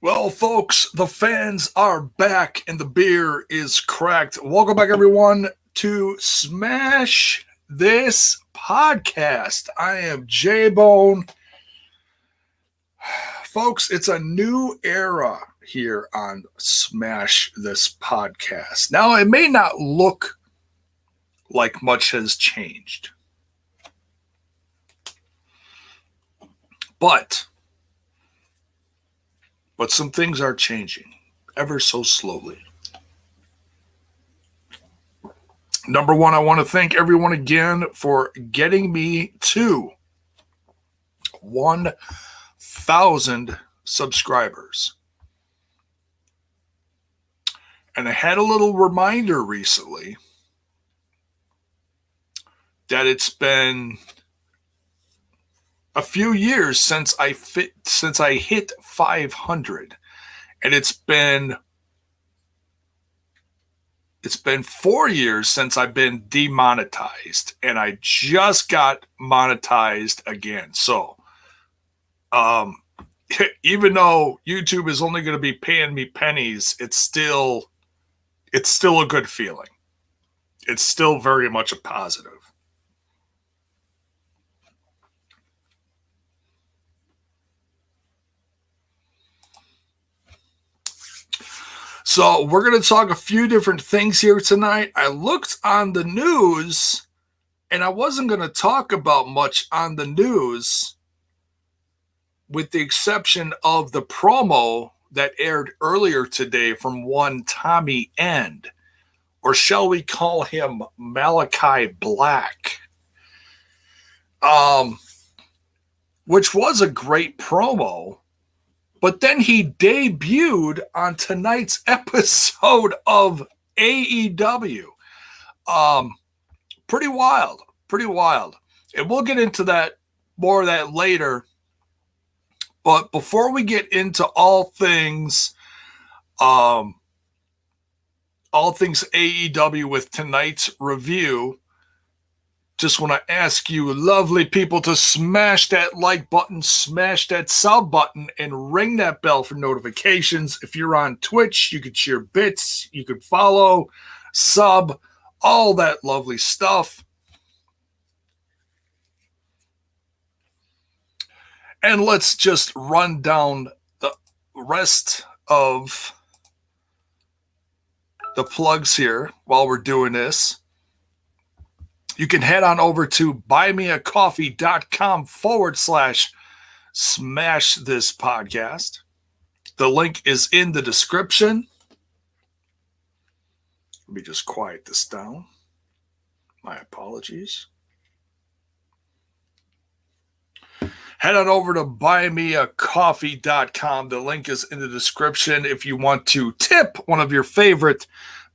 Well, folks, the fans are back and the beer is cracked. Welcome back, everyone, to Smash This Podcast. I am J-Bone. Folks, it's a new era here on Smash This Podcast. Now, it may not look like much has changed, but some things are changing ever so slowly. Number one, I want to thank everyone again for getting me to 1,000 subscribers. And I had a little reminder recently that it's been a few years since I hit 500, and it's been 4 years since I've been demonetized, and I just got monetized again. So, even though YouTube is only going to be paying me pennies, it's still a good feeling. It's still very much a positive. So we're going to talk a few different things here tonight. I looked on the news, and I wasn't going to talk about much on the news, with the exception of the promo that aired earlier today from one Tommy End, or shall we call him Malachi Black, which was a great promo. But then he debuted on tonight's episode of AEW. Pretty wild. And we'll get into more of that later. But before we get into all things AEW with tonight's review, just want to ask you lovely people to smash that like button, smash that sub button, and ring that bell for notifications. If you're on Twitch, you can share bits, you can follow, sub, all that lovely stuff. And let's just run down the rest of the plugs here while we're doing this. You can head on over to buymeacoffee.com/smash this podcast. The link is in the description. Let me just quiet this down. My apologies. Head on over to buymeacoffee.com. The link is in the description. If you want to tip one of your favorite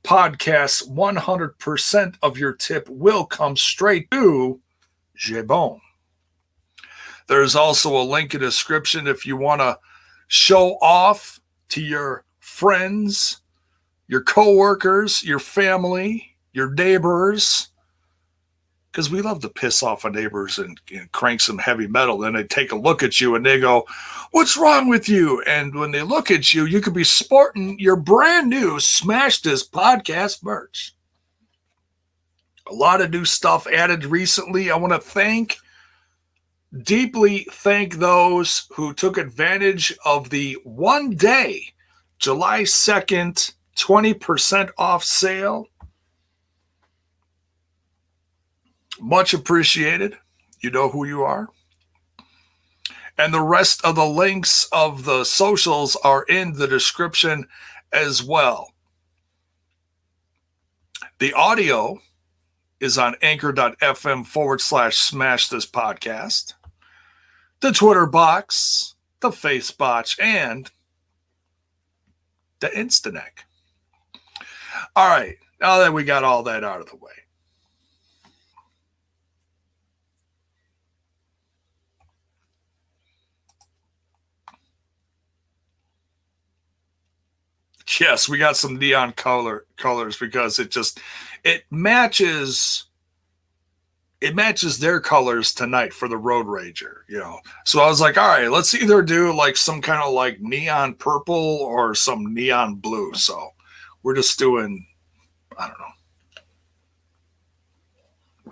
podcasts, 100% of your tip will come straight to J-Bone. There's also a link in the description if you want to show off to your friends, your coworkers, your family, your neighbors, because we love to piss off our neighbors and crank some heavy metal. Then they take a look at you and they go, "What's wrong with you?" And when they look at you, you could be sporting your brand new Smash This Podcast merch. A lot of new stuff added recently. I want to deeply thank those who took advantage of the one day, July 2nd, 20% off sale. Much appreciated. You know who you are. And the rest of the links of the socials are in the description as well. The audio is on anchor.fm/smash this podcast. The Twitter box, the Face Botch, and the Instanek. All right. Now that we got all that out of the way, yes, we got some neon colors because it matches it matches their colors tonight for the Road Rager, you know. So I was like, all right, let's either do like some kind of like neon purple or some neon blue. So we're just doing, I don't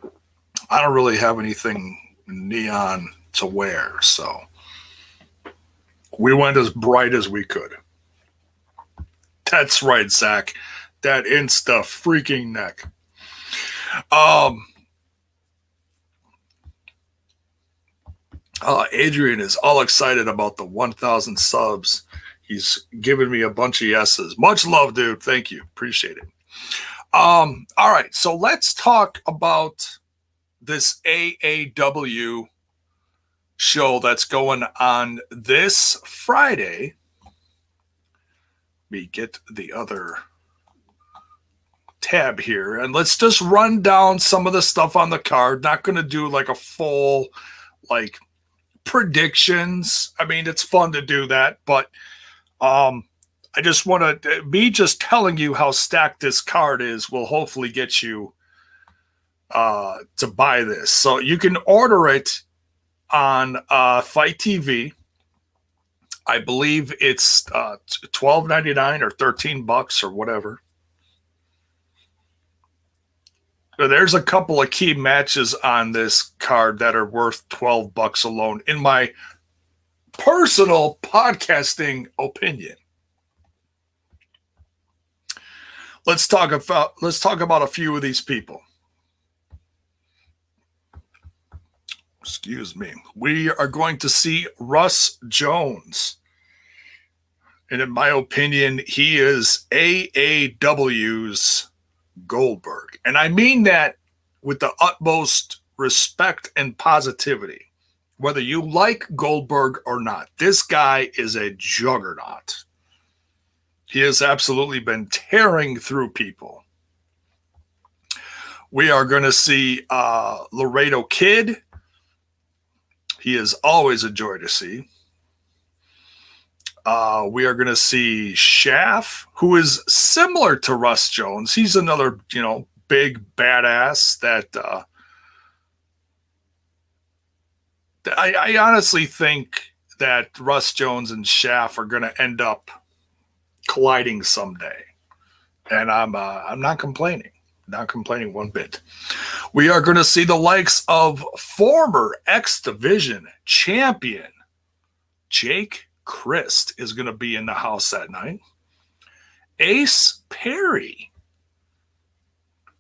know. I don't really have anything neon to wear, so we went as bright as we could. That's right, Zach. That Insta freaking neck. Adrian is all excited about the 1,000 subs. He's giving me a bunch of yeses. Much love, dude. Thank you. Appreciate it. All right. So let's talk about this AAW show that's going on this Friday. Let me get the other tab here. And let's just run down some of the stuff on the card. Not going to do like a full, like, predictions. I mean, it's fun to do that, but I just want to, me just telling you how stacked this card is will hopefully get you to buy this. So you can order it on Fight TV. I believe it's $12.99 or $13 or whatever. There's a couple of key matches on this card that are worth $12 alone, in my personal podcasting opinion. Let's talk about a few of these people. Excuse me. We are going to see Russ Jones. And in my opinion, he is AAW's Goldberg. And I mean that with the utmost respect and positivity. Whether you like Goldberg or not, this guy is a juggernaut. He has absolutely been tearing through people. We are going to see Laredo Kid. He is always a joy to see. We are going to see Shaft, who is similar to Russ Jones. He's another, big badass that I honestly think that Russ Jones and Shaft are going to end up colliding someday. And I'm not complaining. Not complaining one bit. We are going to see the likes of former X Division champion Jake Kris is going to be in the house that night. Ace Perry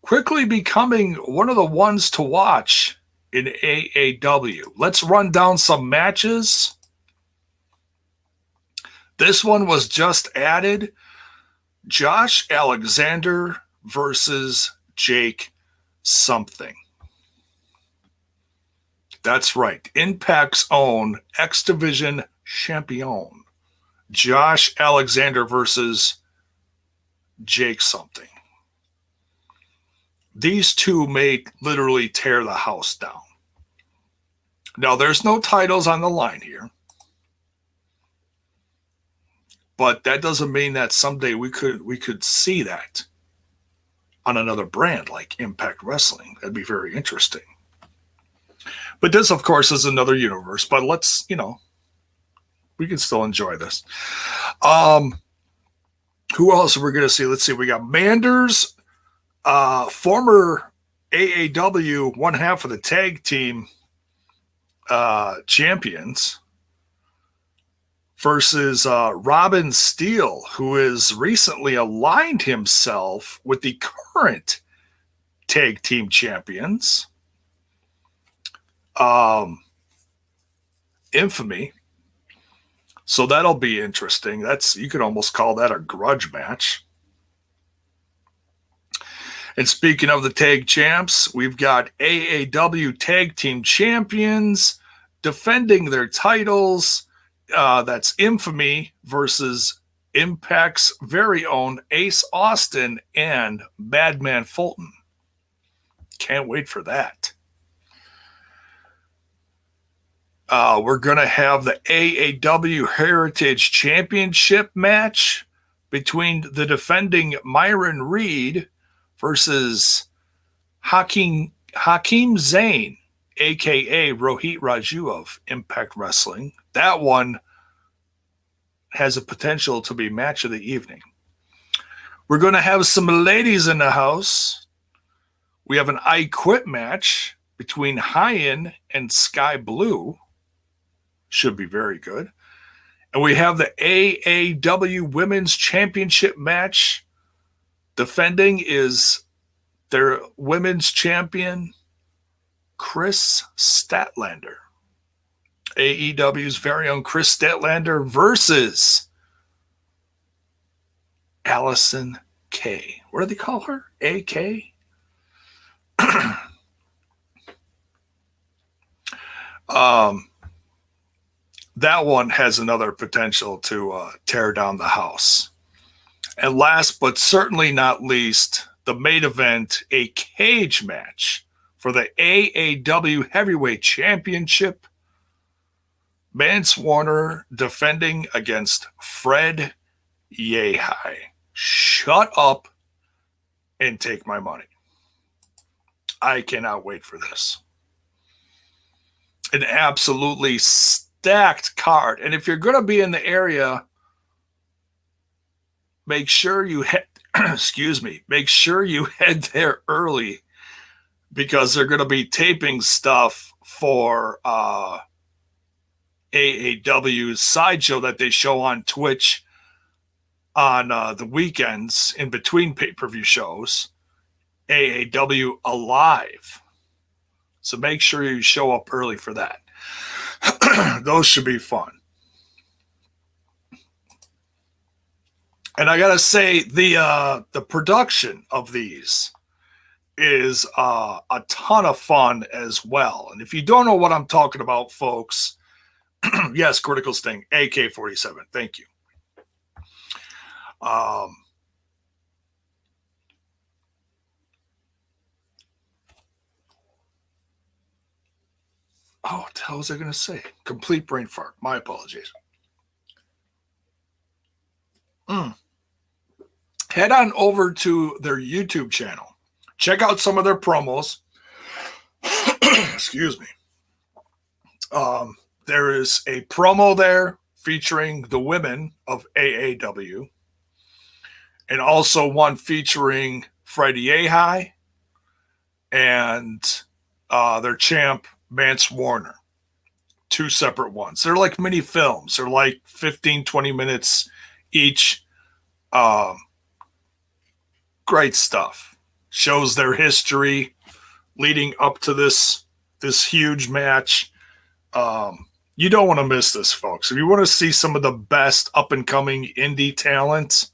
quickly becoming one of the ones to watch in AAW. Let's run down some matches. This one was just added. Josh Alexander versus Jake something. That's right. Impact's own X Division champion. Josh Alexander versus Jake something. These two may literally tear the house down. Now, there's no titles on the line here. But that doesn't mean that someday we could see that on another brand like Impact Wrestling. That'd be very interesting. But this, of course, is another universe. But let's, we can still enjoy this. Who else are we going to see? Let's see. We got Manders, former AAW, one half of the tag team champions, versus Robin Steele, who has recently aligned himself with the current tag team champions. Infamy. So that'll be interesting. You could almost call that a grudge match. And speaking of the tag champs, we've got AAW tag team champions defending their titles. That's Infamy versus Impact's very own Ace Austin and Madman Fulton. Can't wait for that. We're going to have the AAW Heritage Championship match between the defending Myron Reed versus Hakeem Hakeem Zayn, a.k.a. Rohit Raju of Impact Wrestling. That one has a potential to be match of the evening. We're going to have some ladies in the house. We have an I Quit match between Hyen and Sky Blue. Should be very good. And we have the AAW Women's Championship match. Defending is their women's champion, Kris Statlander. AEW's very own Kris Statlander versus Allison K. What do they call her? AK? That one has another potential to tear down the house. And last but certainly not least, the main event, a cage match for the AAW Heavyweight Championship. Mance Warner defending against Fred Yehi. Shut up and take my money. I cannot wait for this. An absolutely stacked card. And if you're going to be in the area, make sure you head make sure you head there early, because they're going to be taping stuff for AAW's sideshow that they show on Twitch on the weekends in between pay-per-view shows. AAW Alive. So make sure you show up early for that. Those should be fun. And I gotta say, the production of these is a ton of fun as well. And if you don't know what I'm talking about, folks, yes, Critical Sting, AK-47. Thank you. Oh, what the hell was I going to say? Complete brain fart. My apologies. Head on over to their YouTube channel. Check out some of their promos. Excuse me. There is a promo there featuring the women of AAW, and also one featuring Freddie Yehi and their champ, Mance Warner. Two separate ones. They're like mini films. They're like 15, 20 minutes each. Great stuff. Shows their history leading up to this huge match. You don't want to miss this, folks. If you want to see some of the best up-and-coming indie talent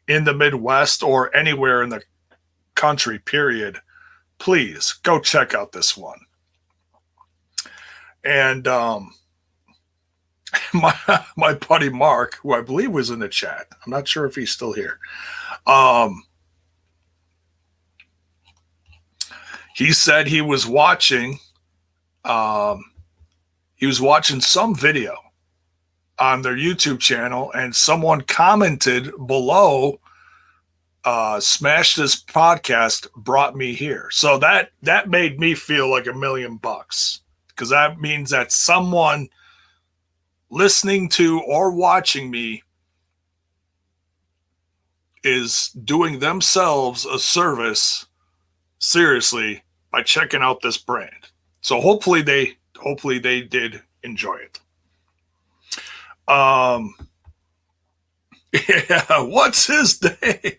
in the Midwest or anywhere in the country, period, please go check out this one. And my buddy Mark, who I believe was in the chat, I'm not sure if he's still here. He said he was watching some video on their YouTube channel, and someone commented below, "Smash this podcast brought me here." So that made me feel like $1 million, because that means that someone listening to or watching me is doing themselves a service, seriously, by checking out this brand. So hopefully they did enjoy it. Yeah, what's his name?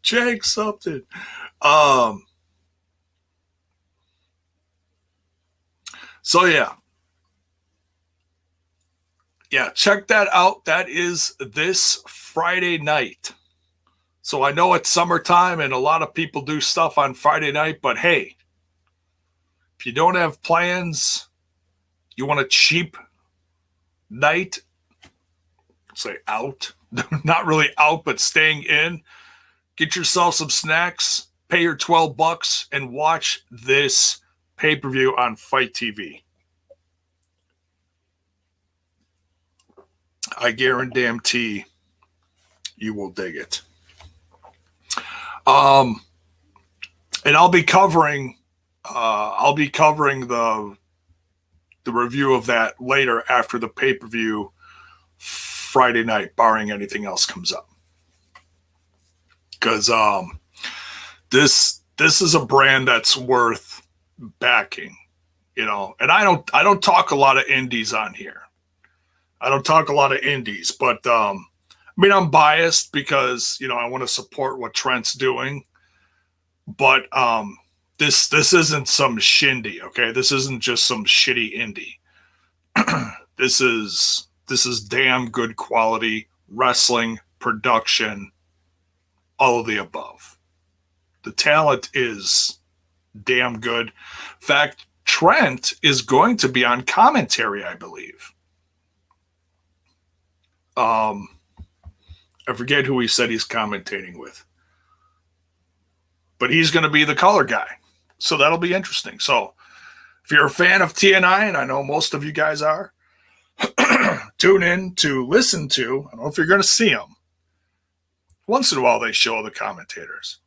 Jake something. So yeah, check that out. That is this Friday night. So I know it's summertime and a lot of people do stuff on Friday night, but hey, if you don't have plans, you want a cheap night, say out, not really out, but staying in, get yourself some snacks, pay your $12 and watch this pay-per-view on Fight TV. I guarantee you will dig it. And I'll be covering I'll be covering the review of that later after the pay-per-view Friday night, barring anything else comes up. Because this is a brand that's worth backing, you know. And I don't talk a lot of indies on here. I don't talk a lot of indies, but I mean, I'm biased because, you know, I want to support what Trent's doing. But this isn't some shindy, okay? This isn't just some shitty indie. This is damn good quality wrestling production, all of the above. The talent is damn good. In fact, Trent is going to be on commentary, I believe. I forget who he said he's commentating with, but he's going to be the color guy. So that'll be interesting. So if you're a fan of TNI, and I know most of you guys are, tune in to listen to. I don't know if you're going to see them. Once in a while, they show the commentators,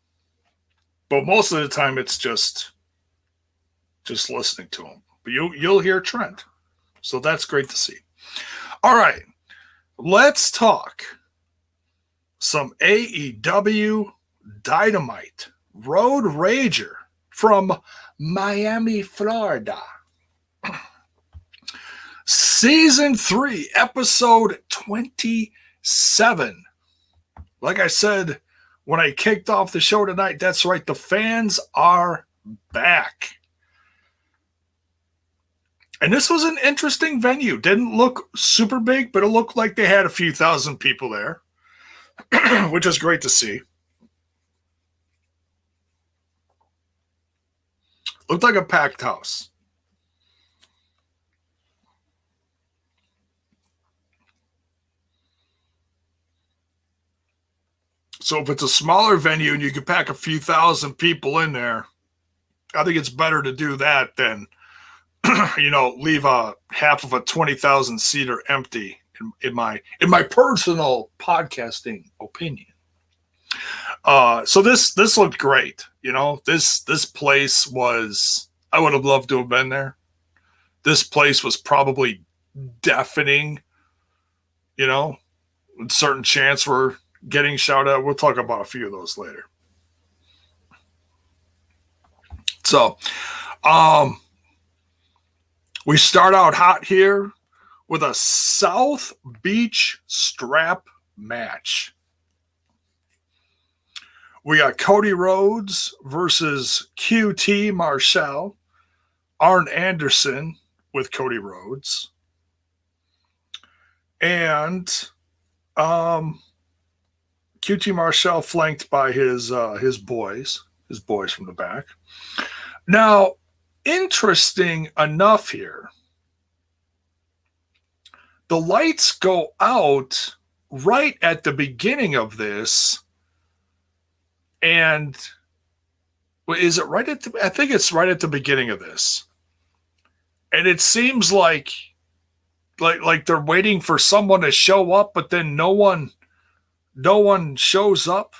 but most of the time it's just listening to them. But you'll hear Trent, so that's great to see. All right, let's talk some AEW Dynamite Road Rager from Miami, Florida. Season 3, episode 27. Like I said when I kicked off the show tonight, that's right, the fans are back. And this was an interesting venue. Didn't look super big, but it looked like they had a few thousand people there, which is great to see. Looked like a packed house. So if it's a smaller venue and you can pack a few thousand people in there, I think it's better to do that than, you know, leave a half of a 20,000 seater empty. In my personal podcasting opinion. So this looked great. You know, this place was, I would have loved to have been there. This place was probably deafening. You know, with certain chants were getting shouted out. We'll talk about a few of those later. So, we start out hot here with a South Beach strap match. We got Cody Rhodes versus QT Marshall, Arn Anderson with Cody Rhodes, and QT Marshall flanked by his boys from the back. Now, interesting enough here, the lights go out right at the beginning of this. And is it right at the, I think it's right at the beginning of this. And it seems like they're waiting for someone to show up, but then no one shows up.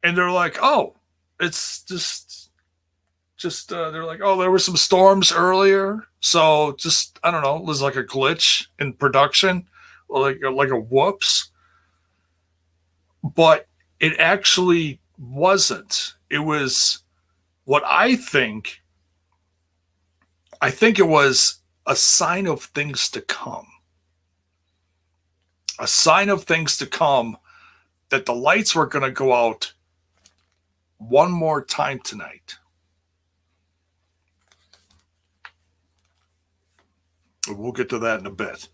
And they're like, oh, it's just they're like, oh, there were some storms earlier. So just, I don't know, it was like a glitch in production, like a whoops. But it actually wasn't. It was what I think it was a sign of things to come. A sign of things to come, that the lights were going to go out one more time tonight. We'll get to that in a bit.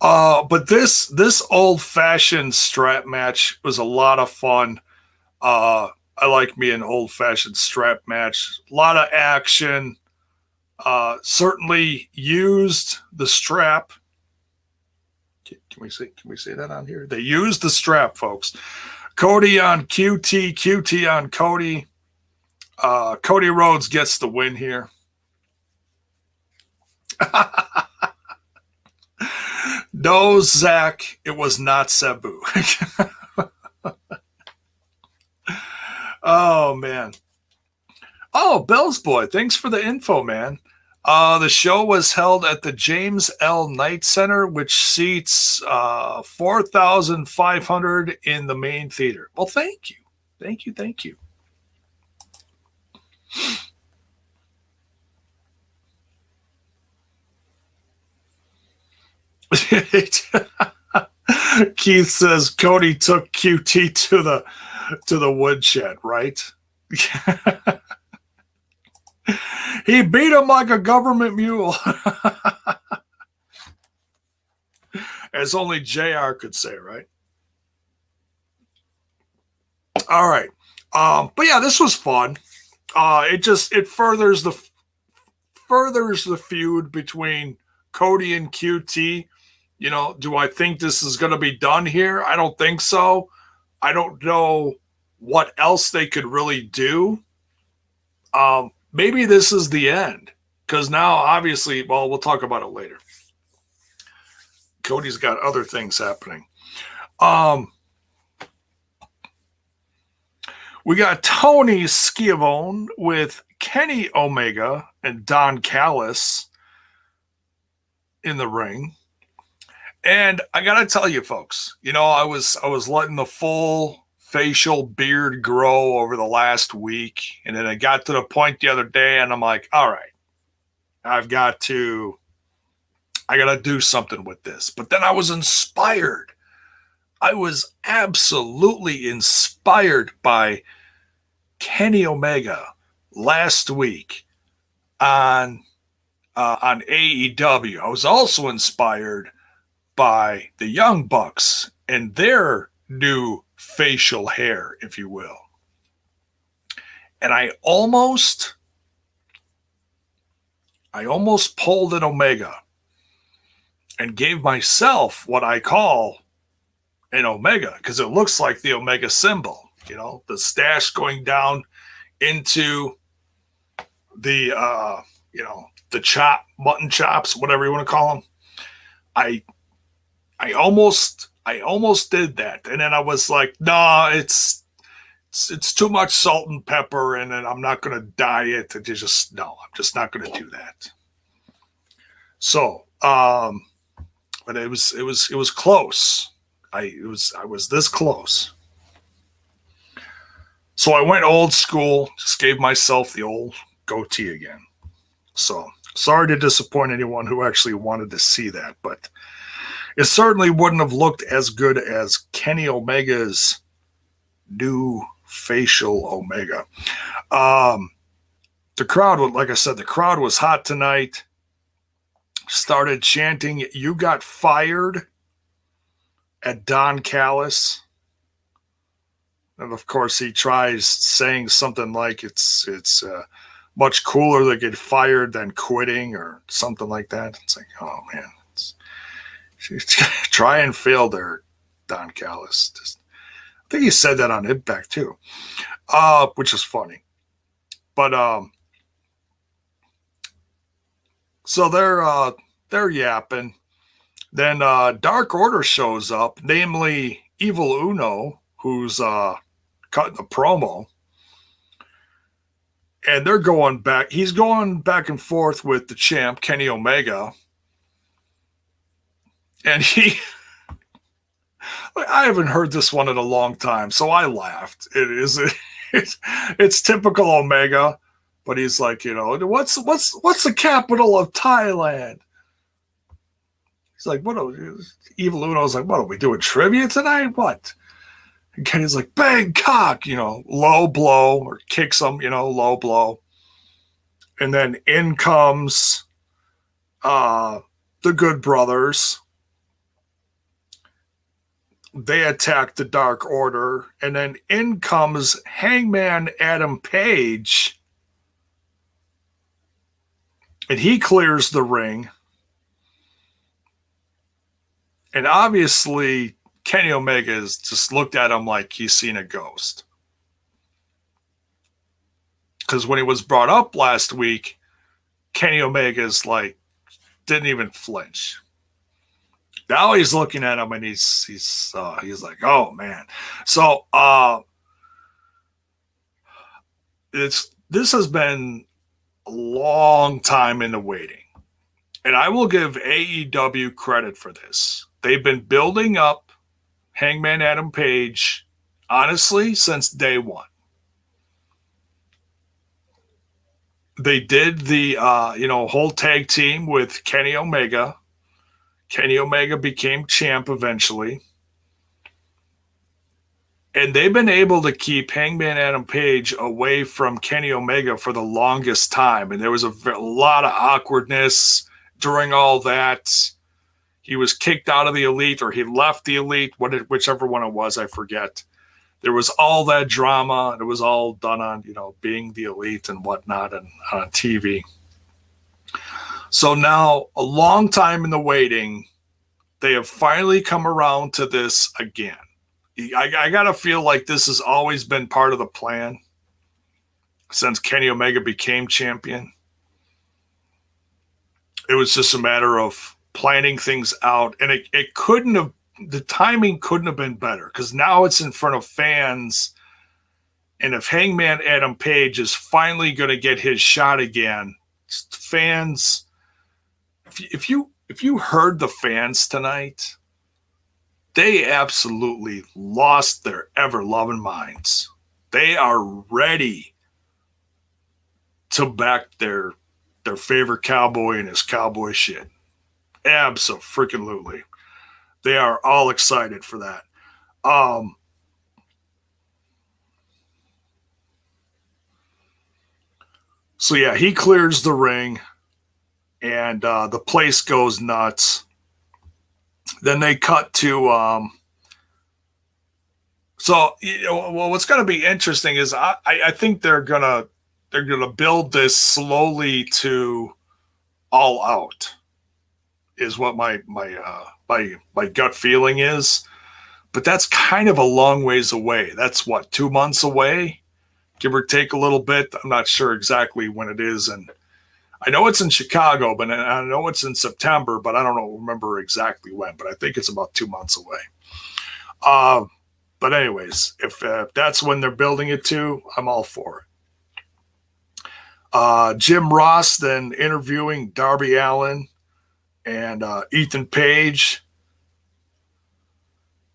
But this old-fashioned strap match was a lot of fun. I like me an old-fashioned strap match. A lot of action. Certainly used the strap. Can we say that on here? They used the strap, folks. Cody on QT, QT on Cody. Cody Rhodes gets the win here. No, Zach, it was not Sabu. Oh, man. Oh, Bill's boy, thanks for the info, man. The show was held at the James L. Knight Center, which seats 4,500 in the main theater. Well, thank you. Thank you. Thank you. Keith says Cody took QT to the woodshed, right? He beat him like a government mule. As only JR could say, right? All right. But yeah, this was fun. It furthers the feud between Cody and QT. You know, do I think this is going to be done here? I don't think so. I don't know what else they could really do. Maybe this is the end, because now obviously, well, we'll talk about it later. Cody's got other things happening. We got Tony Schiavone with Kenny Omega and Don Callis in the ring. And I got to tell you, folks, you know, I was letting the full facial beard grow over the last week. And then I got to the point the other day and I'm like, all right, I got to do something with this. But then I was inspired. I was absolutely inspired by Kenny Omega last week on AEW. I was also inspired by the Young Bucks and their new facial hair, if you will. And I almost pulled an Omega and gave myself what I call an Omega, because it looks like the Omega symbol, you know, the stash going down into the, the mutton chops, whatever you want to call them. I almost did that. And then I was like, nah, it's too much salt and pepper. And then I'm not going to dye it. I'm just not going to do that. So, but it was close. I was this close. So I went old school, just gave myself the old goatee again. So sorry to disappoint anyone who actually wanted to see that, but it certainly wouldn't have looked as good as Kenny Omega's new facial Omega. The crowd, like I said, the crowd was hot tonight. Started chanting, "You got fired," at Don Callis. And of course, he tries saying something like it's much cooler to get fired than quitting or something like that. It's like, oh man, try and fail there, Don Callis. I think he said that on Impact too, which is funny. But so they're yapping. Then Dark Order shows up, namely Evil Uno, who's cutting a promo. And they're going back. He's going back and forth with the champ, Kenny Omega. And I haven't heard this one in a long time, so I laughed. It's typical Omega, but he's like, you know, what's the capital of Thailand? He's like, Evil Uno's like, what are we doing, trivia tonight? What? And Kenny's like, Bangkok, you know, low blow, or kicks him, you know, low blow. And then in comes the Good Brothers. They attack the Dark Order. And then in comes Hangman Adam Page. And he clears the ring. And obviously, Kenny Omega has just looked at him like he's seen a ghost. Because when he was brought up last week, Kenny Omega's like, didn't even flinch. Now he's looking at him and he's like, oh man. So it's this has been a long time in the waiting. And I will give AEW credit for this. They've been building up Hangman Adam Page, honestly, since day one. They did the whole tag team with Kenny Omega. Kenny Omega became champ eventually. And they've been able to keep Hangman Adam Page away from Kenny Omega for the longest time. And there was a lot of awkwardness during all that. He was kicked out of the Elite, or he left the Elite, whichever one it was, I forget. There was all that drama. It was all done on, being the Elite and whatnot and on TV. So now, a long time in the waiting, they have finally come around to this again. I got to feel like this has always been part of the plan since Kenny Omega became champion. It was just a matter of planning things out, and it couldn't have, the timing couldn't have been better, because now it's in front of fans, and if Hangman Adam Page is finally going to get his shot again, fans, if you heard the fans tonight, they absolutely lost their ever-loving minds. They are ready to back their favorite cowboy and his cowboy shit. Abso-freaking-lutely. They are all excited for that. So yeah, he clears the ring, and the place goes nuts. Then they cut to what's going to be interesting is I think they're gonna build this slowly to All Out, is what my gut feeling is. But that's kind of a long ways away. That's what, 2 months away, give or take a little bit. I'm not sure exactly when it is, and I know it's in Chicago, but I know it's in September, but I don't remember exactly when, but I think it's about 2 months away. But anyways, if that's when they're building it to, I'm all for it. Jim Ross then interviewing Darby Allin and Ethan Page.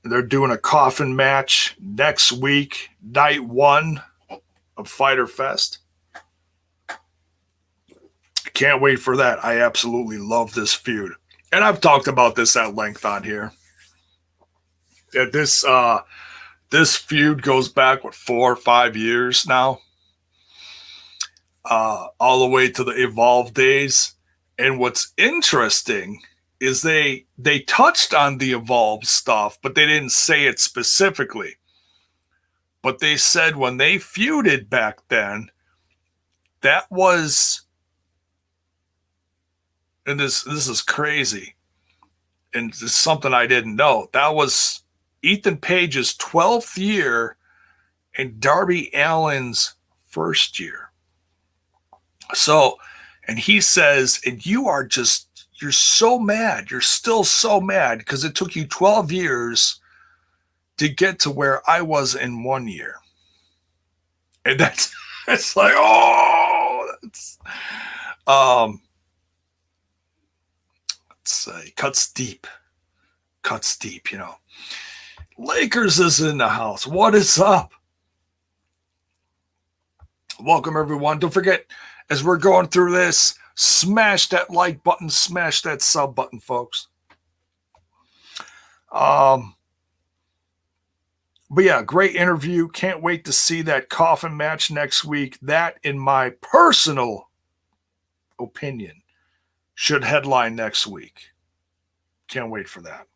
They're doing a coffin match next week, night 1 of Fyter Fest. Can't wait for that. I absolutely love this feud. And I've talked about this at length on here. This feud goes back, 4 or 5 years now? All the way to the Evolve days. And what's interesting is they touched on the Evolve stuff, but they didn't say it specifically. But they said when they feuded back then, that was... And this is crazy, and this is something I didn't know. That was Ethan Page's 12th year and Darby Allin's first year. So, and he says, and you're so mad. You're still so mad because it took you 12 years to get to where I was in 1 year. And it's like, that's, cuts deep, Lakers is in the house. What is up? Welcome, everyone. Don't forget, as we're going through this, smash that like button, smash that sub button, folks. But yeah, great interview. Can't wait to see that coffin match next week. That, in my personal opinion, should headline next week. Can't wait for that.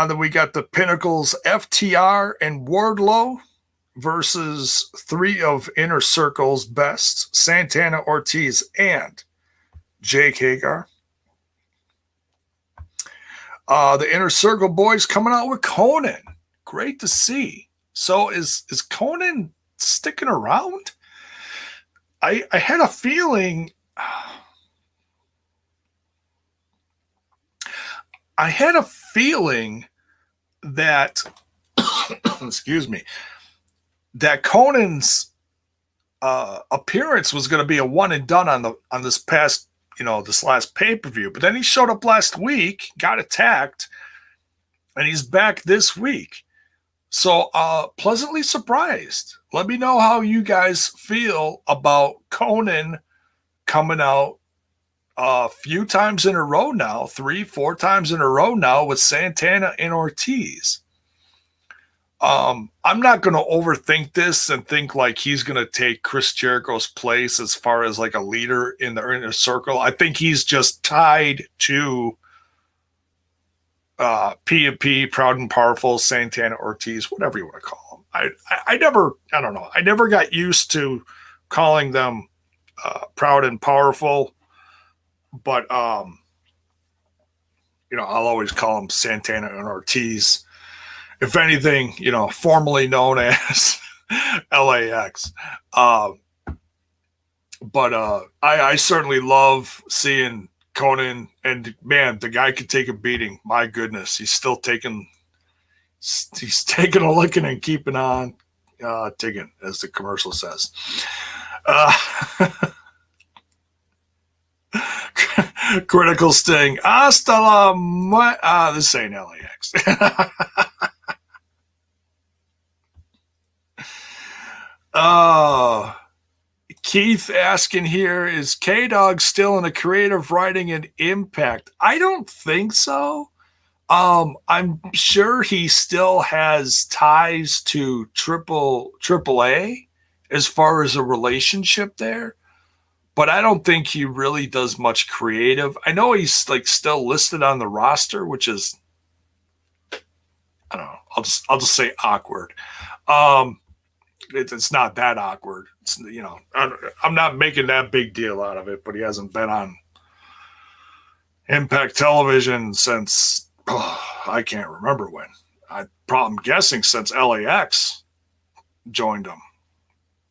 Then we got the Pinnacles, FTR and Wardlow versus 3 of Inner Circle's best, Santana, Ortiz, and Jake Hager. The Inner Circle boys coming out with Konnan. Great to see. So is Konnan sticking around? I had a feeling... I had a feeling that, excuse me, that Konnan's appearance was going to be a one and done on this last pay-per-view, but then he showed up last week, got attacked, and he's back this week. So pleasantly surprised. Let me know how you guys feel about Konnan coming out a few times in a row now, 3-4 times in a row now with Santana and Ortiz. I'm not going to overthink this and think like he's going to take Chris Jericho's place as far as like a leader in the inner circle. I think he's just tied to P&P, Proud and Powerful, Santana, Ortiz, whatever you want to call them. I don't know. I never got used to calling them Proud and Powerful, but I'll always call them Santana and Ortiz. If anything, formerly known as LAX. But I certainly love seeing Konnan, and man, the guy could take a beating. My goodness, he's taking a licking and keeping on tigging, as the commercial says. Critical Sting. Hasta la this ain't LAX. Keith asking here, is K-Dog still in a creative writing and Impact? I don't think so. I'm sure he still has ties to AAA as far as a relationship there, but I don't think he really does much creative. I know he's like still listed on the roster, which is, I don't know. I'll just say awkward. It's not that awkward. It's, I'm not making that big deal out of it, but he hasn't been on Impact Television since I can't remember when. I'm guessing since LAX joined him,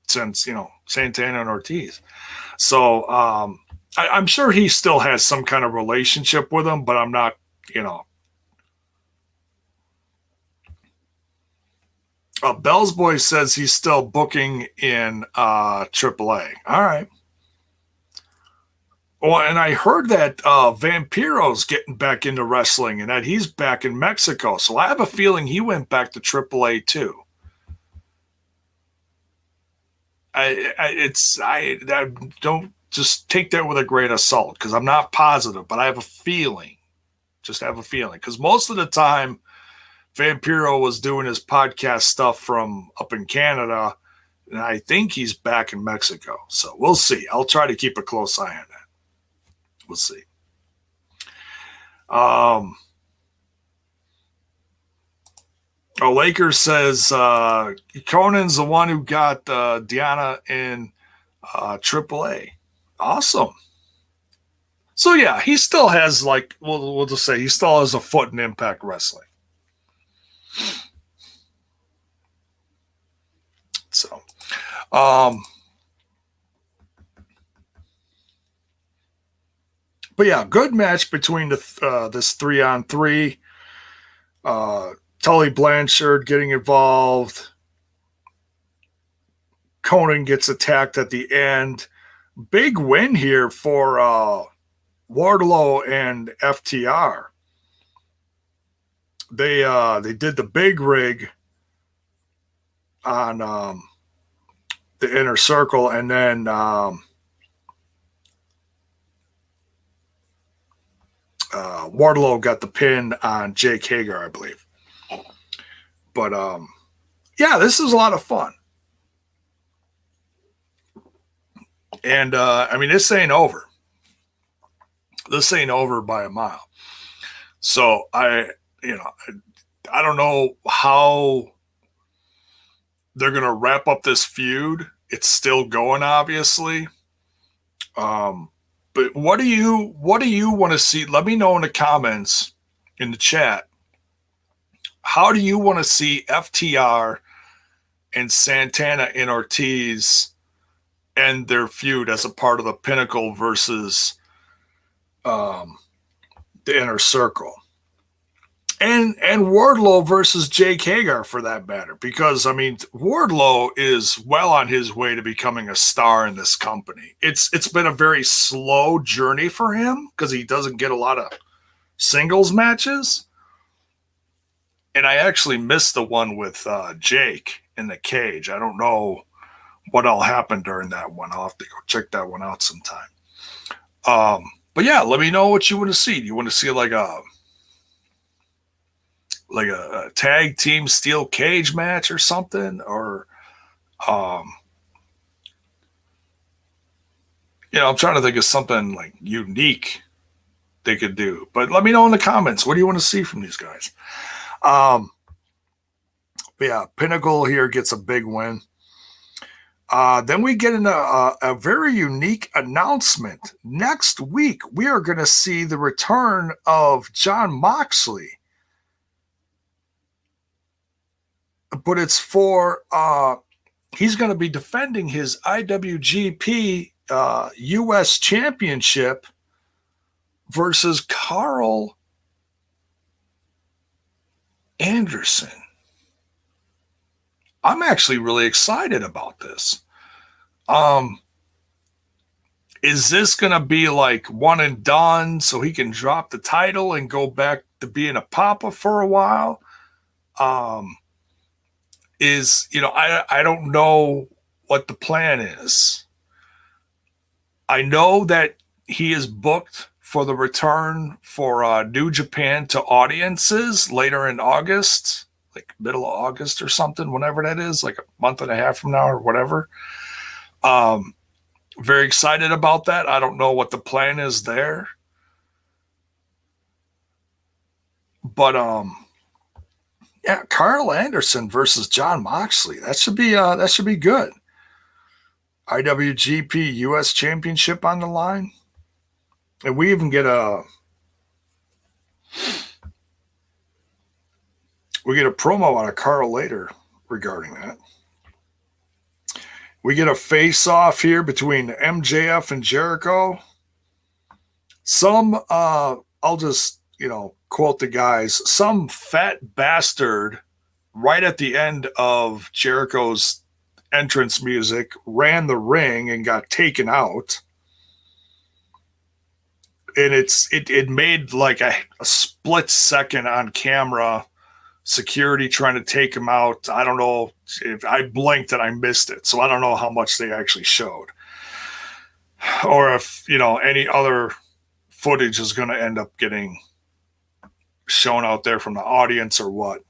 since Santana and Ortiz. So I'm sure he still has some kind of relationship with him, but I'm not, Bell's Boy says he's still booking in AAA. All right. Well, and I heard that Vampiro's getting back into wrestling and that he's back in Mexico. So I have a feeling he went back to AAA too. I don't just take that with a grain of salt because I'm not positive, but I have a feeling. Just have a feeling, because most of the time Vampiro was doing his podcast stuff from up in Canada, and I think he's back in Mexico. So we'll see. I'll try to keep a close eye on that. We'll see. Lakers says Konnan's the one who got Diana in AAA. Awesome. So yeah, he still has we'll just say he still has a foot in Impact Wrestling. So, but yeah, good match between this 3-on-3. Tully Blanchard getting involved. Konnan gets attacked at the end. Big win here for Wardlow and FTR. They did the big rig on the inner circle, and then Wardlow got the pin on Jake Hager, I believe. But yeah, this is a lot of fun. And I mean, this ain't over. This ain't over by a mile. So I don't know how they're going to wrap up this feud. It's still going, obviously. But what do you want to see? Let me know in the comments, in the chat. How do you want to see FTR and Santana and Ortiz end their feud as a part of the Pinnacle versus the Inner Circle? And Wardlow versus Jake Hager for that matter, because I mean Wardlow is well on his way to becoming a star in this company. It's been a very slow journey for him because he doesn't get a lot of singles matches. And I actually missed the one with Jake in the cage. I don't know what all happened during that one. I'll have to go check that one out sometime. But yeah, let me know what you want to see. Do you want to see like a tag team steel cage match or something? Or, I'm trying to think of something like unique they could do. But let me know in the comments. What do you want to see from these guys? But yeah, Pinnacle here gets a big win. Then we get a very unique announcement. Next week, we are going to see the return of Jon Moxley. But it's for, he's going to be defending his IWGP U.S. Championship versus Carl Anderson. I'm actually really excited about this. Is this going to be like one and done so he can drop the title and go back to being a papa for a while? I don't know what the plan is. I know that he is booked for the return for New Japan to audiences later in August, like middle of August or something, whenever that is, like a month and a half from now or whatever. Very excited about that. I don't know what the plan is there. But yeah, Carl Anderson versus Jon Moxley. That should be good. IWGP US Championship on the line. And we even get a promo out of Carl later regarding that. We get a face-off here between MJF and Jericho. I'll just, quote the guys, some fat bastard right at the end of Jericho's entrance music ran the ring and got taken out. And it made like a split second on camera, security trying to take him out. I don't know if I blinked and I missed it. So I don't know how much they actually showed. Or if, any other footage is going to end up getting shown out there from the audience or what.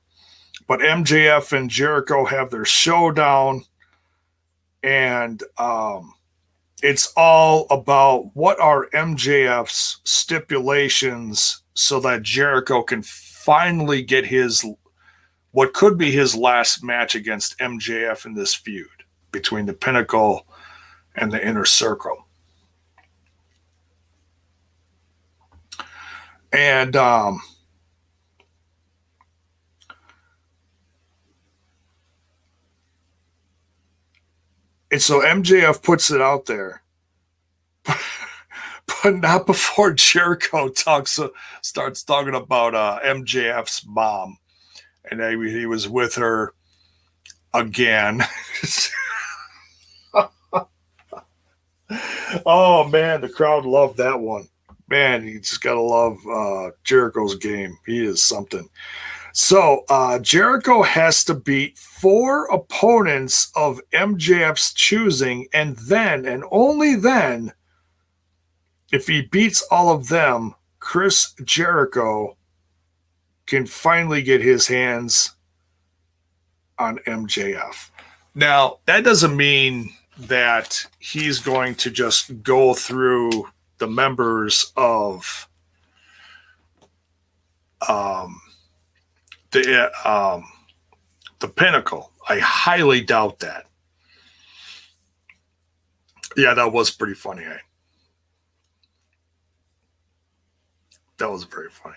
But MJF and Jericho have their showdown, and it's all about what are MJF's stipulations so that Jericho can finally get what could be his last match against MJF in this feud between the Pinnacle and the Inner Circle. And so MJF puts it out there, but not before Jericho starts talking about MJF's mom, and he was with her again. Oh man, the crowd loved that one. Man, you just gotta love Jericho's game. He is something. So Jericho has to beat 4 opponents of MJF's choosing, and then, and only then, if he beats all of them, Chris Jericho can finally get his hands on MJF. Now, that doesn't mean that he's going to just go through the members of the Pinnacle. I highly doubt that. Yeah, that was pretty funny. That was very funny.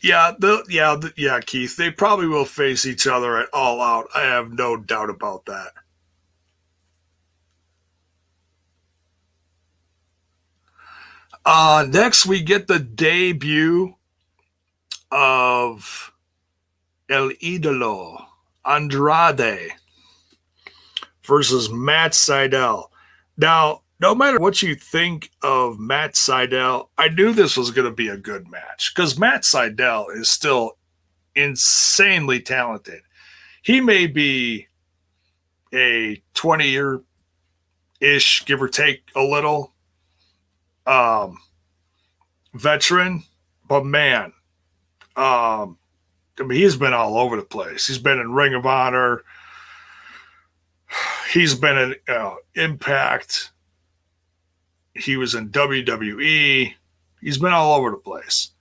Yeah, Keith. They probably will face each other at All Out. I have no doubt about that. Next, we get the debut of El Idolo, Andrade, versus Matt Sydal. Now, no matter what you think of Matt Sydal, I knew this was going to be a good match because Matt Sydal is still insanely talented. He may be a 20-year-ish, give or take a little, veteran, but man, I mean, he's been all over the place. He's been in Ring of Honor. He's been in Impact. He was in WWE. He's been all over the place.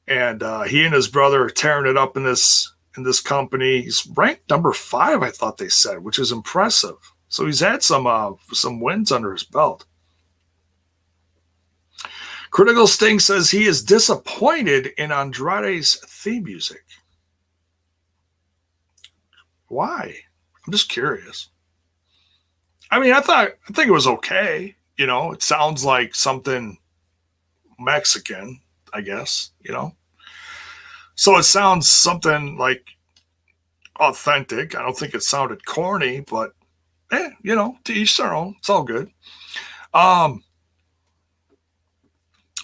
And he and his brother are tearing it up in this company. He's ranked number 5, I thought they said, which is impressive. So he's had some wins under his belt. Critical Sting says he is disappointed in Andrade's theme music. Why? I'm just curious. I mean, I think it was okay. You know, it sounds like something Mexican, I guess, you know. So it sounds something like authentic. I don't think it sounded corny, but you know, to each their own. It's all good.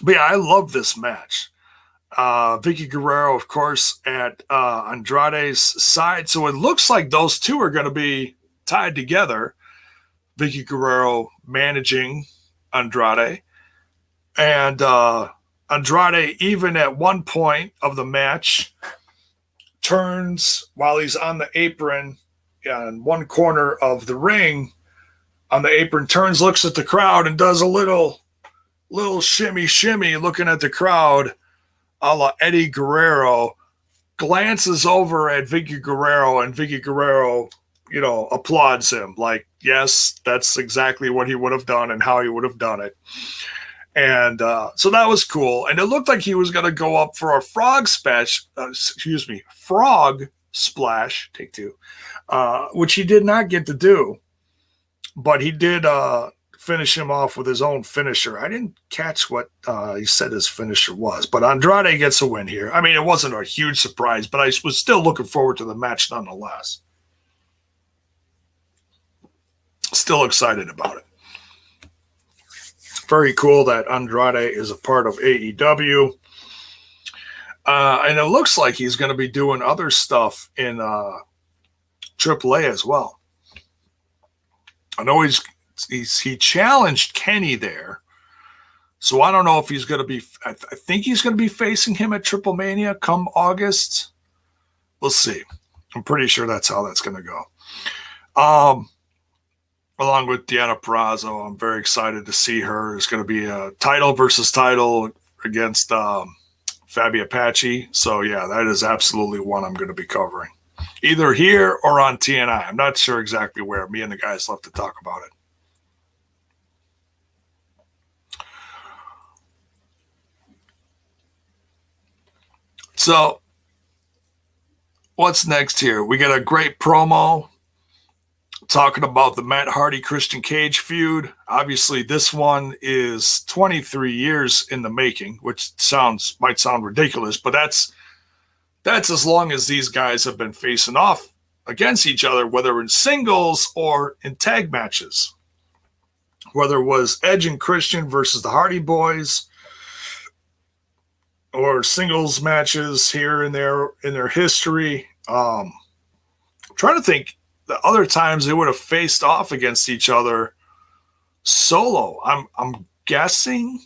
But yeah, I love this match. Vickie Guerrero, of course, at Andrade's side. So it looks like those two are going to be tied together. Vickie Guerrero managing Andrade. And Andrade, even at one point of the match, turns while he's on the apron in one corner of the ring on the apron, turns, looks at the crowd, and does a little shimmy looking at the crowd a la Eddie Guerrero, glances over at Vickie Guerrero, and Vickie Guerrero, you know, applauds him like, yes, that's exactly what he would have done and how he would have done it. And so that was cool. And it looked like he was going to go up for a frog splash, take 2, which he did not get to do. But he did finish him off with his own finisher. I didn't catch what he said his finisher was, but Andrade gets a win here. I mean, it wasn't a huge surprise, but I was still looking forward to the match nonetheless. Still excited about it. Very cool that Andrade is a part of AEW. And it looks like he's going to be doing other stuff in AAA as well. I know he challenged Kenny there. So I don't know if he's going to be, I think he's going to be facing him at Triple Mania come August. We'll see. I'm pretty sure that's how that's going to go. Along with Deanna Purrazzo, I'm very excited to see her. It's going to be a title versus title against Fabi Apache. So, yeah, that is absolutely one I'm going to be covering. Either here or on TNI. I'm not sure exactly where. Me and the guys love to talk about it. So, what's next here? We got a great promo talking about the Matt Hardy Christian Cage feud. Obviously, this one is 23 years in the making, which might sound ridiculous, but that's as long as these guys have been facing off against each other, whether in singles or in tag matches. Whether it was Edge and Christian versus the Hardy Boys, or singles matches here and there in their history. I'm trying to think the other times they would have faced off against each other solo. I'm guessing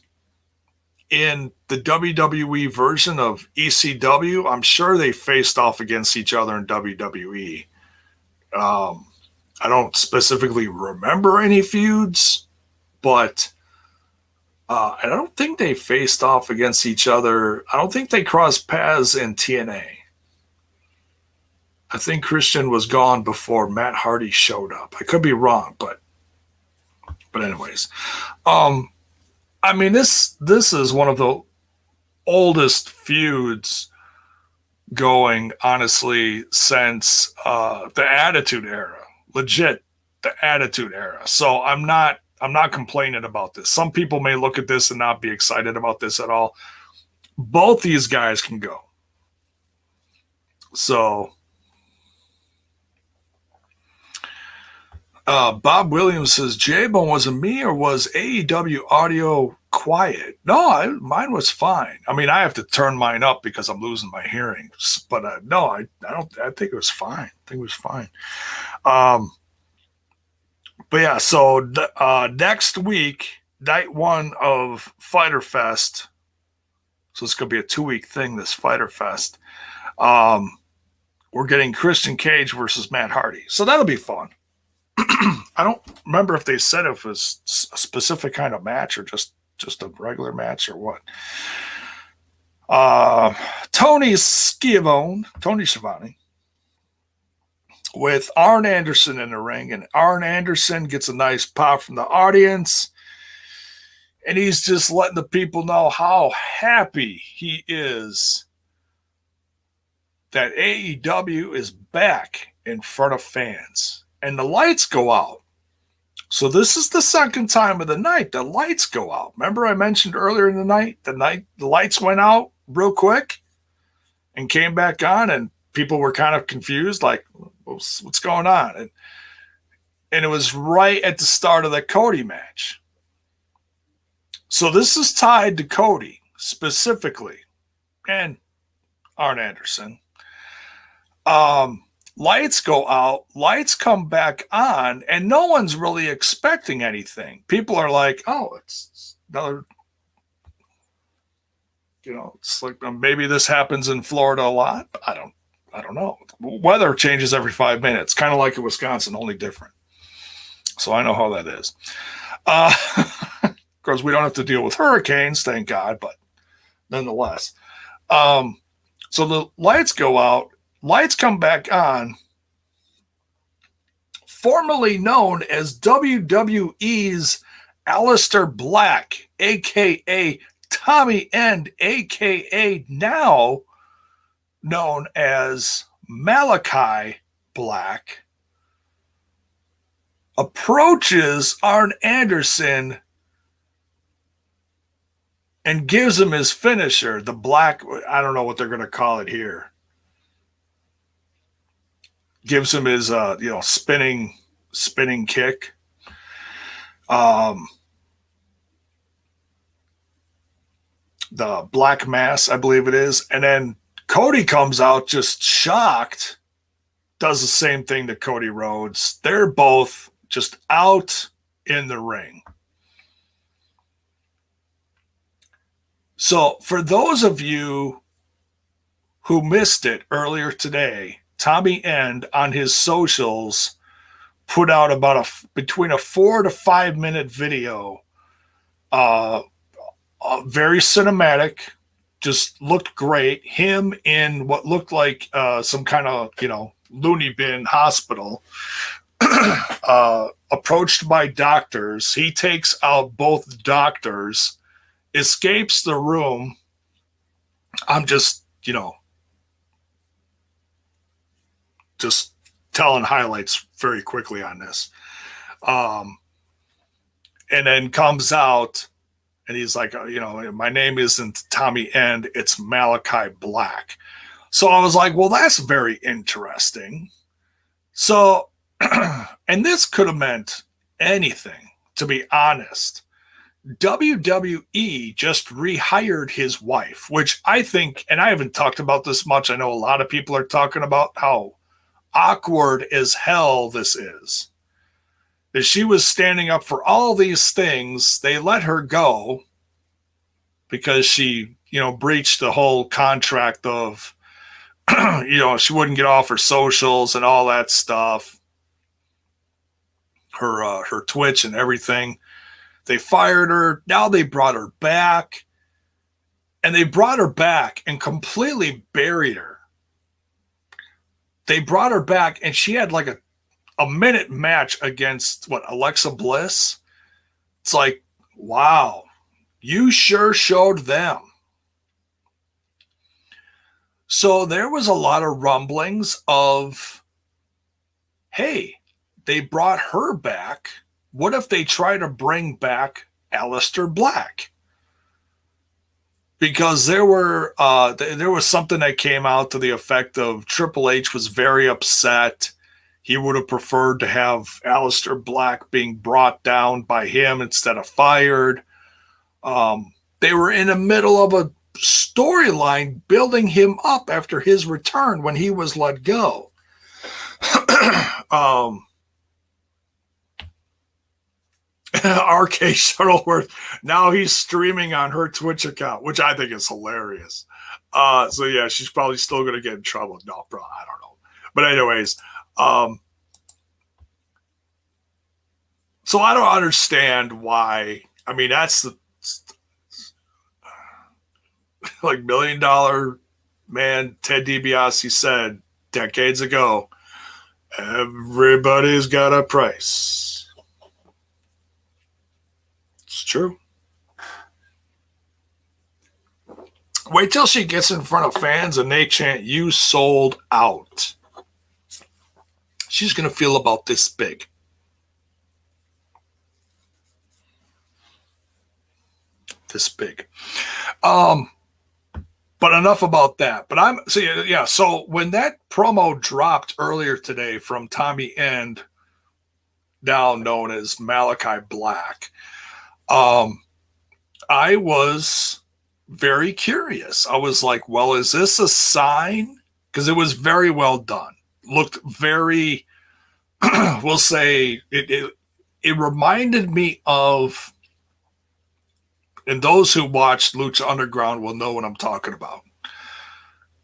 in the WWE version of ECW, I'm sure they faced off against each other in WWE. I don't specifically remember any feuds, but I don't think they faced off against each other. I don't think they crossed paths in TNA. I think Christian was gone before Matt Hardy showed up. I could be wrong, but anyways. I mean, this is one of the oldest feuds going, honestly, since the Attitude Era. Legit, the Attitude Era. So I'm not I'm not complaining about this. Some people may look at this and not be excited about this at all. Both these guys can go. So, Bob Williams says, J-Bone, was it me or was AEW audio quiet? No, mine was fine. I mean, I have to turn mine up because I'm losing my hearing. But no, I don't. I think it was fine. But yeah, so next week, night 1 of Fyter Fest. So it's going to be a 2-week thing, this Fyter Fest. We're getting Christian Cage versus Matt Hardy. So that'll be fun. I don't remember if they said if it was a specific kind of match or just a regular match or what. Tony Schiavone with Arn Anderson in the ring, and Arn Anderson gets a nice pop from the audience, and he's just letting the people know how happy he is that AEW is back in front of fans. And the lights go out. So this is the second time of the night the lights go out. Remember I mentioned earlier in the night the lights went out real quick and came back on, and people were kind of confused, like, what's going on? And it was right at the start of the Cody match. So this is tied to Cody specifically and Arn Anderson. Lights go out, lights come back on, and no one's really expecting anything. People are like, oh, it's another, it's like maybe this happens in Florida a lot. I don't know. Weather changes every 5 minutes, kind of like in Wisconsin, only different. So I know how that is. Of course, we don't have to deal with hurricanes, thank God, but nonetheless. So the lights go out. Lights come back on. Formerly known as WWE's Aleister Black, a.k.a. Tommy End, a.k.a. now known as Malachi Black, approaches Arn Anderson and gives him his finisher, the black, I don't know what they're going to call it here. Gives him his, spinning kick. The Black Mass, I believe it is. And then Cody comes out just shocked, does the same thing to Cody Rhodes. They're both just out in the ring. So for those of you who missed it earlier today, Tommy End on his socials put out about between a 4 to 5 minute video, very cinematic, just looked great. Him in what looked like some kind of loony bin hospital, approached by doctors. He takes out both doctors, escapes the room. I'm just telling highlights very quickly on this. And then comes out and he's like, my name isn't Tommy End, it's Malachi Black. So I was like, well, that's very interesting. So, and this could have meant anything, to be honest. WWE just rehired his wife, which I think, and I haven't talked about this much, I know a lot of people are talking about how awkward as hell this is. That she was standing up for all these things. They let her go because she, breached the whole contract of, she wouldn't get off her socials and all that stuff. Her Twitch and everything. They fired her. Now they brought her back. And they brought her back and completely buried her. They brought her back and she had like a minute match against Alexa Bliss. It's like, wow, you sure showed them. So there was a lot of rumblings of, hey, they brought her back. what if they try to bring back Aleister Black? Because there was something that came out to the effect of Triple H was very upset. He would have preferred to have Aleister Black being brought down by him instead of fired. They were in the middle of a storyline building him up after his return when he was let go. RK Shuttleworth, now he's streaming on her Twitch account, which I think is hilarious. So yeah, she's probably still going to get in trouble. No, bro, I don't know. But anyways, so I don't understand why. I mean, that's the like $1 Million Man Ted DiBiase said decades ago, everybody's got a price. It's true. Wait till she gets in front of fans and they chant, "You sold out." She's going to feel about this big. This big. But enough about that. But so when that promo dropped earlier today from Tommy End, now known as Malachi Black, I was very curious. I was like, well, is this a sign? Because it was very well done. Looked very, we'll say, it reminded me of, and those who watched Lucha Underground will know what I'm talking about.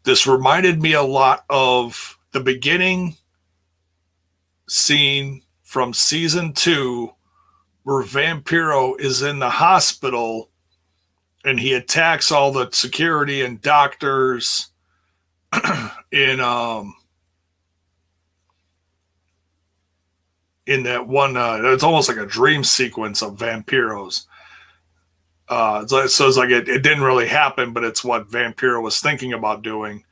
This reminded me a lot of the beginning scene from season 2 where Vampiro is in the hospital and he attacks all the security and doctors in that one, it's almost like a dream sequence of Vampiros. So it's like it didn't really happen, but it's what Vampiro was thinking about doing.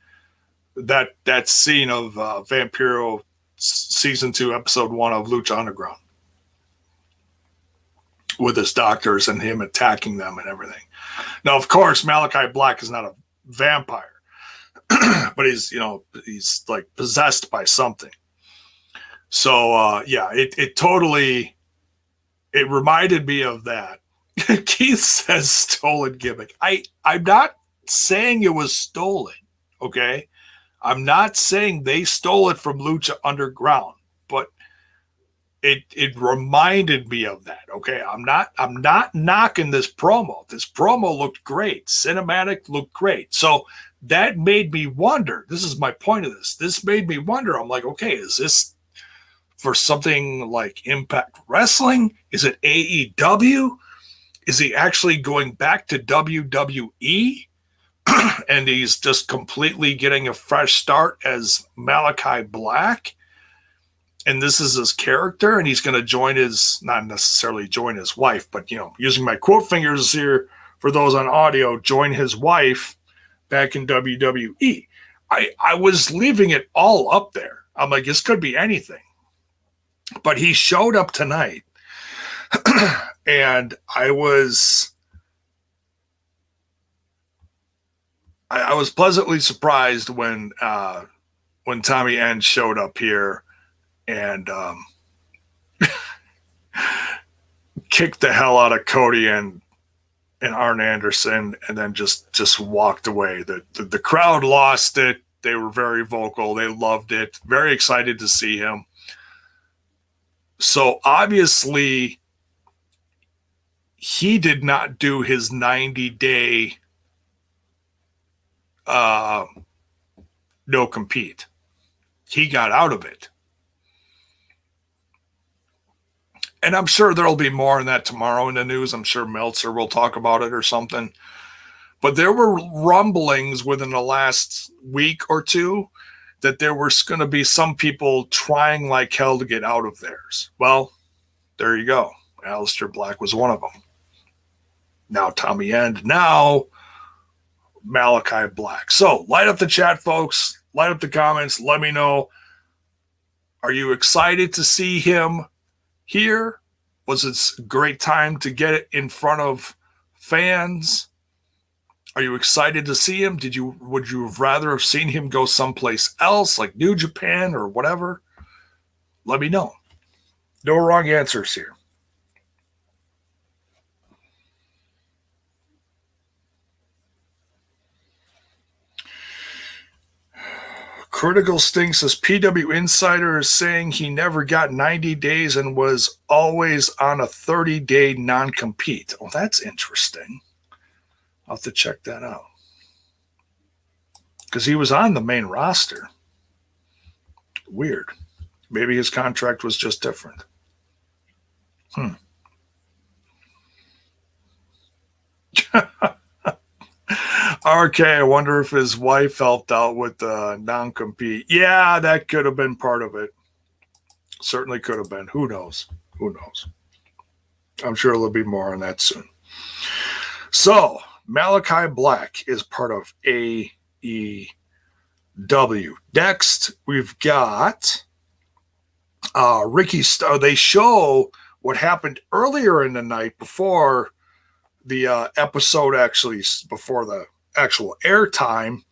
That scene of Vampiro season 2, episode 1 of Lucha Underground, with his doctors and him attacking them and everything. Now, of course, Malachi Black is not a vampire, but he's like possessed by something. So it totally, it reminded me of that. Keith says stolen gimmick. I'm not saying it was stolen, okay? I'm not saying they stole it from Lucha Underground, but it reminded me of that, okay? I'm not knocking this promo. This promo looked great. Cinematic looked great. So that made me wonder. This is my point of this. This made me wonder. I'm like, okay, is this for something like Impact Wrestling? Is it AEW? Is he actually going back to WWE? And he's just completely getting a fresh start as Malachi Black? And this is his character, and he's going to join his, not necessarily join his wife, but, using my quote fingers here for those on audio, join his wife back in WWE. I was leaving it all up there. I'm like, this could be anything. But he showed up tonight, and I was pleasantly surprised when Tommy End showed up here and kicked the hell out of Cody and Arn Anderson, and then just walked away. The crowd lost it. They were very vocal. They loved it. Very excited to see him. So obviously, he did not do his 90-day no compete. He got out of it. And I'm sure there'll be more on that tomorrow in the news. I'm sure Meltzer will talk about it or something. But there were rumblings within the last week or two that there was going to be some people trying like hell to get out of theirs. Well, there you go. Aleister Black was one of them. Now Tommy End. Now Malachi Black. So light up the chat, folks. Light up the comments. Let me know. Are you excited to see him here, Was it a great time to get it in front of fans? Are you excited to see him? Would you have rather have seen him go someplace else, like New Japan or whatever? Let me know. No wrong answers here. Critical Sting says PW Insider is saying he never got 90 days and was always on a 30-day non-compete. Oh, that's interesting. I'll have to check that out. Because he was on the main roster. Weird. Maybe his contract was just different. RK, I wonder if his wife helped out with the non-compete. Yeah, that could have been part of it. Certainly could have been. Who knows? Who knows? I'm sure there'll be more on that soon. So, Malachi Black is part of AEW. Next, we've got Ricky Starks. They show what happened earlier in the night before the episode, actually, before the actual airtime,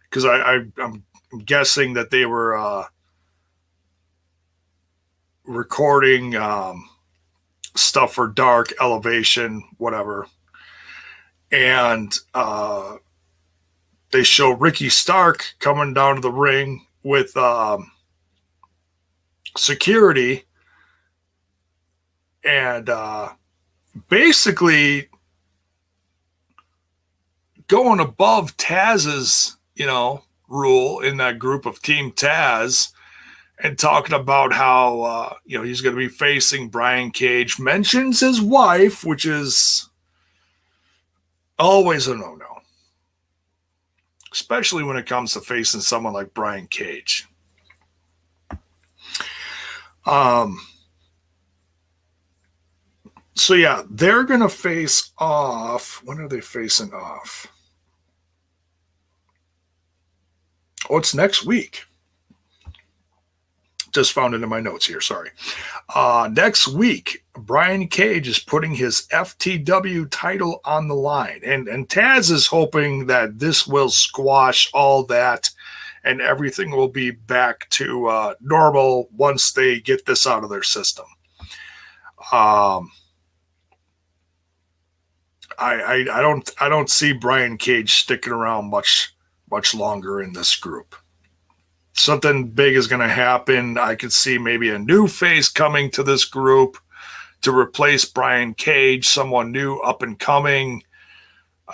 because I'm guessing that they were recording stuff for Dark, Elevation, whatever. And they show Ricky Stark coming down to the ring with security and basically going above Taz's, rule in that group of Team Taz and talking about how, he's going to be facing Brian Cage. Mentions his wife, which is always a no-no, especially when it comes to facing someone like Brian Cage. So, yeah, they're going to face off. When are they facing off? Oh, it's next week. Just found it in my notes here. Sorry. Next week, Brian Cage is putting his FTW title on the line. And Taz is hoping that this will squash all that and everything will be back to normal once they get this out of their system. I don't see Brian Cage sticking around much longer in this group. Something big is going to happen. I could see maybe a new face coming to this group to replace Brian Cage, someone new, up and coming.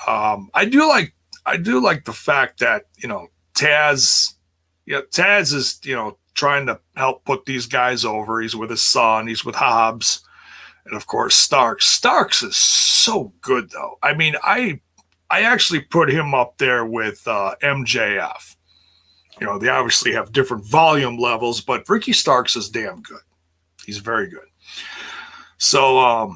I do like the fact that Taz is trying to help put these guys over. He's with his son. He's with Hobbs, and of course Starks. Starks is so good though. I mean, I actually put him up there with MJF. They obviously have different volume levels, but Ricky Starks is damn good. He's very good. So,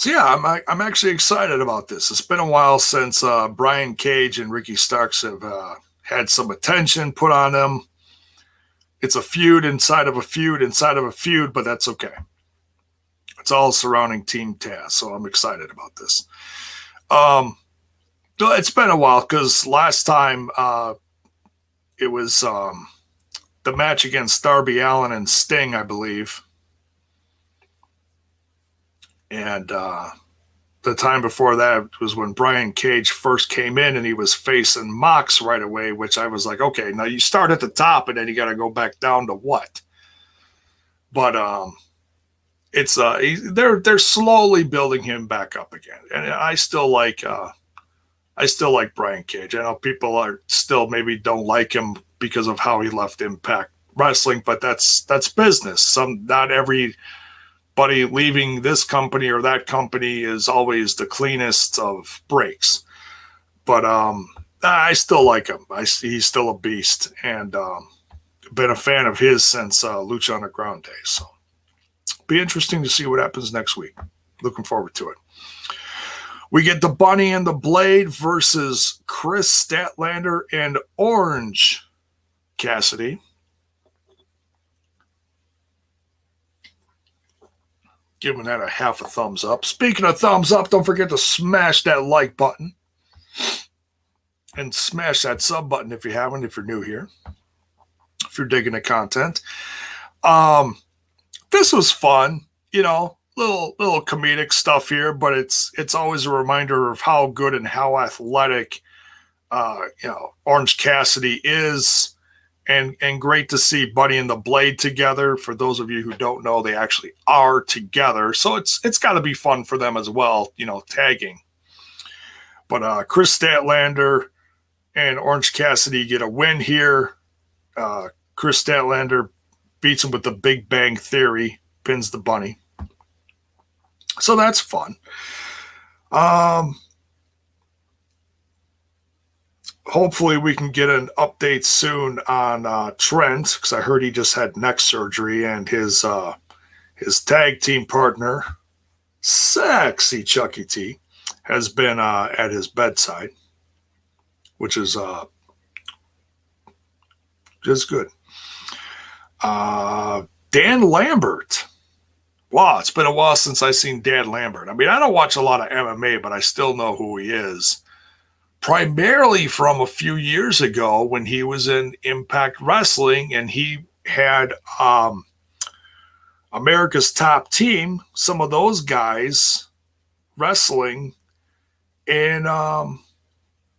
yeah, I'm actually excited about this. It's been a while since Brian Cage and Ricky Starks have had some attention put on them. It's a feud inside of a feud inside of a feud, but that's okay. It's all surrounding Team Taz, so I'm excited about this. It's been a while because last time it was the match against Darby Allin and Sting, I believe. And the time before that was when Brian Cage first came in and he was facing Mox right away, which I was like, okay, now you start at the top and then you got to go back down to what? But it's they're slowly building him back up again, and I still like Brian Cage. I know people are still maybe don't like him because of how he left Impact Wrestling, but that's business. Not everybody leaving this company or that company is always the cleanest of breaks, but I still like him. He's still a beast, and been a fan of his since Lucha Underground days. So. Be interesting to see what happens next week. Looking forward to it. We get the Bunny and the Blade versus Kris, Statlander, and Orange Cassidy. Giving that a half a thumbs up. Speaking of thumbs up, don't forget to smash that like button. And smash that sub button if you haven't, if you're new here. If you're digging the content. This was fun, you know, little comedic stuff here, but it's always a reminder of how good and how athletic Orange Cassidy is, and great to see Buddy and the Blade together. For those of you who don't know, they actually are together, so it's got to be fun for them as well, you know, tagging. But Kris Statlander and Orange Cassidy get a win here. Kris Statlander beats him with the Big Bang Theory, pins the Bunny. So that's fun. Hopefully we can get an update soon on Trent, because I heard he just had neck surgery, and his tag team partner, Sexy Chucky T, has been at his bedside, which is just good. Dan Lambert. Wow, it's been a while since I've seen Dan Lambert. I mean, I don't watch a lot of MMA, but I still know who he is. Primarily from a few years ago when he was in Impact Wrestling, and he had America's Top Team, some of those guys wrestling in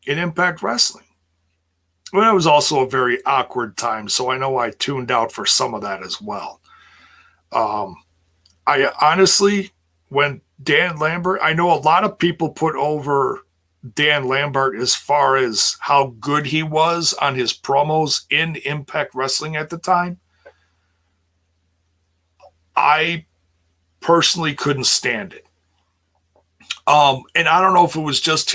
Impact Wrestling. Well, that was also a very awkward time, so I know I tuned out for some of that as well. I honestly, when Dan Lambert, I know a lot of people put over Dan Lambert as far as how good he was on his promos in Impact Wrestling at the time. I personally couldn't stand it. And I don't know if it was just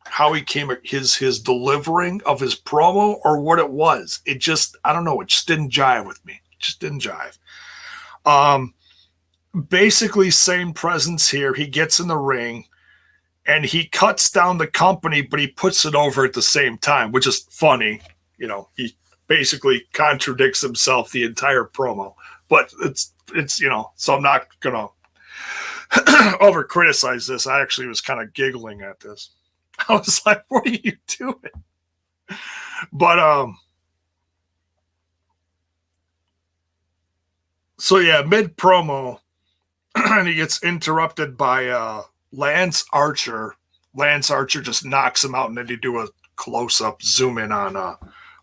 how he came, his delivering of his promo, or what it was. It just, I don't know. It just didn't jive with me. It just didn't jive. Basically same presence here. He gets in the ring and he cuts down the company, but he puts it over at the same time, which is funny. You know, he basically contradicts himself the entire promo, but it's, you know, so I'm not going to over criticize this. I actually was kind of giggling at this. I was like, what are you doing? But, so yeah, mid promo, and he gets interrupted by Lance Archer. Lance Archer just knocks him out, and then you do a close-up zoom in on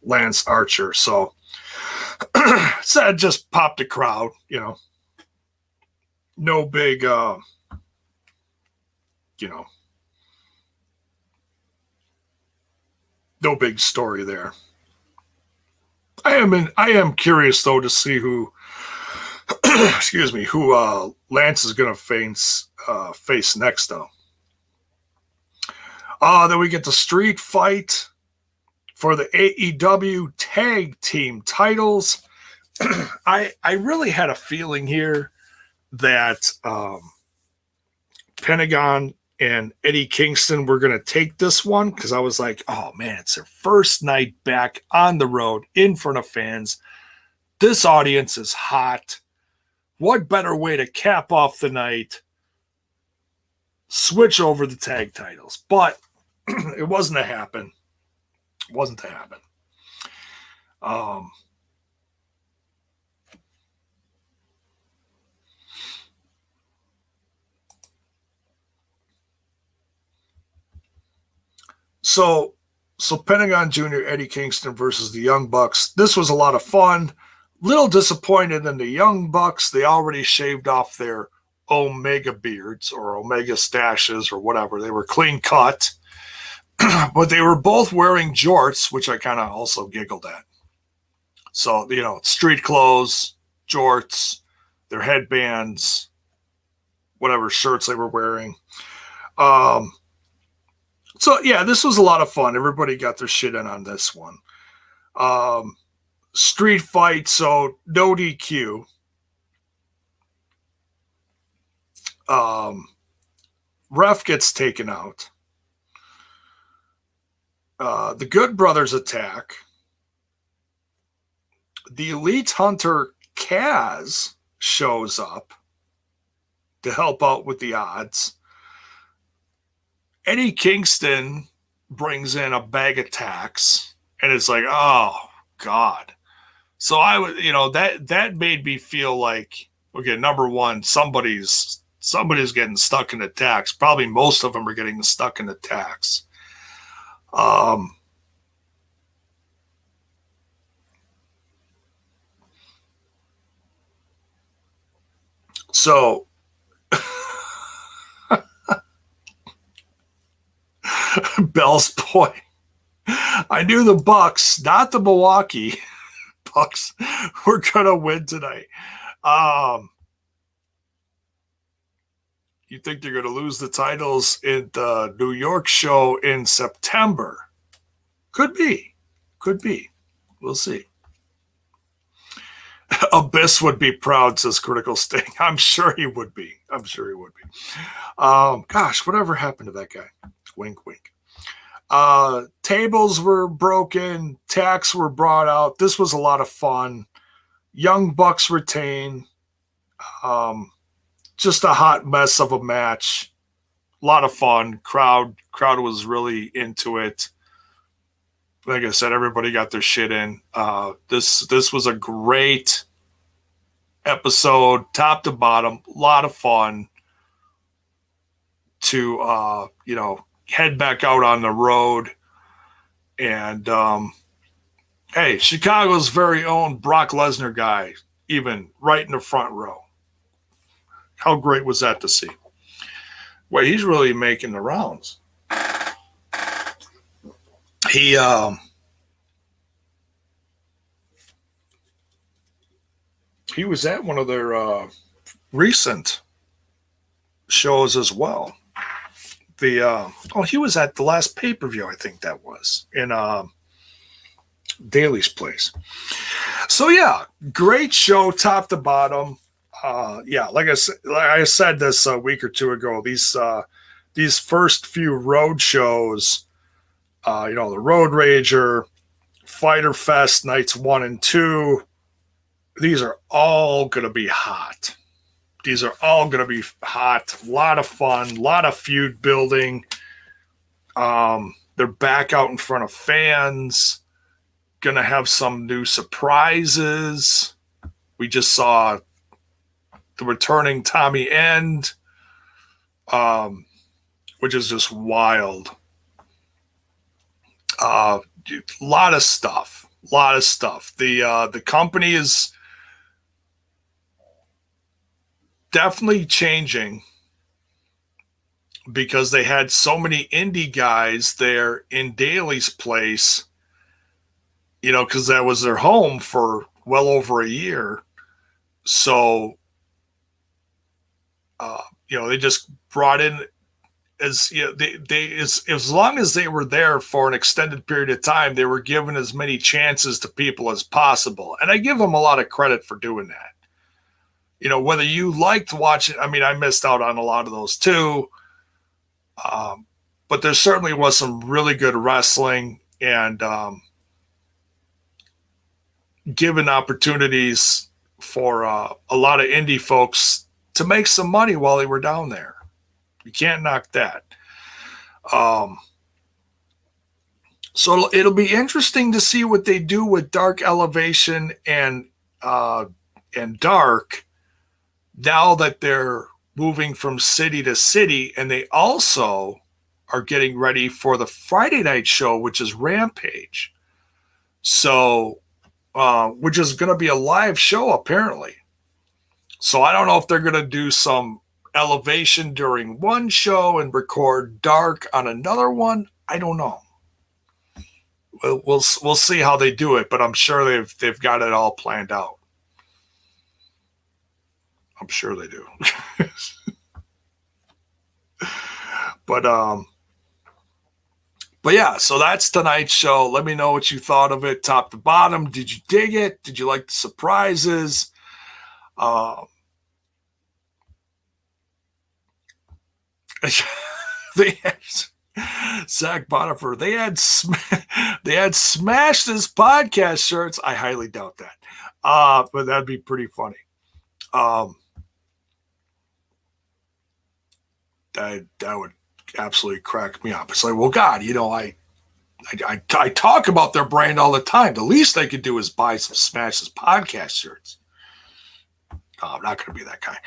Lance Archer. So that just popped the crowd, you know. No big, you know, no big story there. I am curious though to see who excuse me, who Lance is going to face next, though. Then we get the street fight for the AEW tag team titles. I really had a feeling here that Pentagon and Eddie Kingston were going to take this one, because I was like, oh man, it's their first night back on the road in front of fans. This audience is hot. What better way to cap off the night? Switch over the tag titles. But it wasn't to happen. It wasn't to happen. So Pentagon Jr., Eddie Kingston versus the Young Bucks. This was a lot of fun. Little disappointed in the Young Bucks. They already shaved off their Omega beards or Omega stashes or whatever. They were clean cut. But they were both wearing jorts, which I kind of also giggled at. So, you know, street clothes, jorts, their headbands, whatever shirts they were wearing. So, yeah, this was a lot of fun. Everybody got their shit in on this one. Street fight, so no DQ. Ref gets taken out. The Good Brothers attack. the Elite Hunter Kaz shows up to help out with the odds. Eddie Kingston brings in a bag of tacks, and it's like, oh God. So I would, that made me feel like, okay, number one, somebody's getting stuck in the tax. Probably most of them are getting stuck in the tax. So Bell's point. I knew the Bucks, not the Milwaukee Bucks, were gonna win tonight. You think they're gonna lose the titles in the New York show in September? Could be. We'll see. Abyss would be proud, says Critical Sting. I'm sure he would be. Gosh, whatever happened to that guy? Wink, wink. Tables were broken. Tacks were brought out. This was a lot of fun. Young Bucks retain. Just a hot mess of a match. A lot of fun. Crowd was really into it. Like I said, everybody got their shit in. This was a great episode, top to bottom. A lot of fun to head back out on the road. And hey, Chicago's very own Brock Lesnar guy, even right in the front row. How great was that to see? Well, he's really making the rounds. He was at one of their recent shows as well. He was at the last pay-per-view, I think that was, in Daly's place. So yeah, great show, top to bottom. Like I said this a week or two ago, these first few road shows, the Road Rager, Fighter Fest nights 1 and 2, these are all going to be hot. A lot of fun, a lot of feud building. They're back out in front of fans. Going to have some new surprises. We just saw the returning Tommy End, which is just wild. A lot of stuff. The company is definitely changing because they had so many indie guys there in Daly's place, because that was their home for well over a year. So, they just brought in as long as they were there for an extended period of time, they were given as many chances to people as possible. And I give them a lot of credit for doing that. Whether you liked watching, I missed out on a lot of those too. But there certainly was some really good wrestling and given opportunities for a lot of indie folks to make some money while they were down there. You can't knock that. So it'll be interesting to see what they do with Dark Elevation and Dark now that they're moving from city to city, and they also are getting ready for the Friday night show, which is Rampage. So, which is going to be a live show apparently. So I don't know if they're going to do some Elevation during one show and record Dark on another one. I don't know. We'll see how they do it, but I'm sure they've got it all planned out. I'm sure they do. But yeah, so that's tonight's show. Let me know what you thought of it, top to bottom. Did you dig it? Did you like the surprises? Zach Bonifer. They had smashed his podcast shirts. I highly doubt that. But that'd be pretty funny. That would absolutely crack me up. It's like, well, God, I talk about their brand all the time. The least they could do is buy some Smashes podcast shirts. No, I'm not going to be that guy.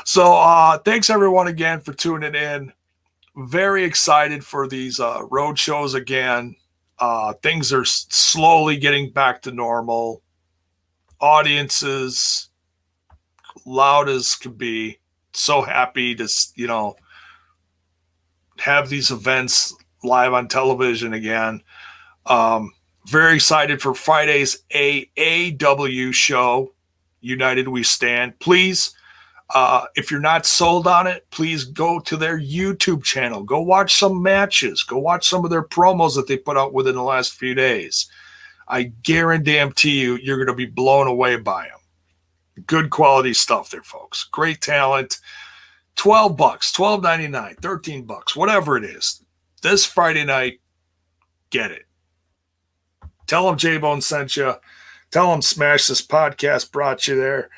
So thanks everyone again for tuning in. Very excited for these road shows again. Things are slowly getting back to normal. Audiences loud as could be. So happy to have these events live on television again. Very excited for Friday's AAW show, United We Stand. Please, if you're not sold on it, please go to their YouTube channel. Go watch some matches. Go watch some of their promos that they put out within the last few days. I guarantee you're going to be blown away by them. Good quality stuff there, folks. Great talent. $12, $12.99, $13, whatever it is. This Friday night, get it. Tell them J-Bone sent you. Tell them Smash This Podcast brought you there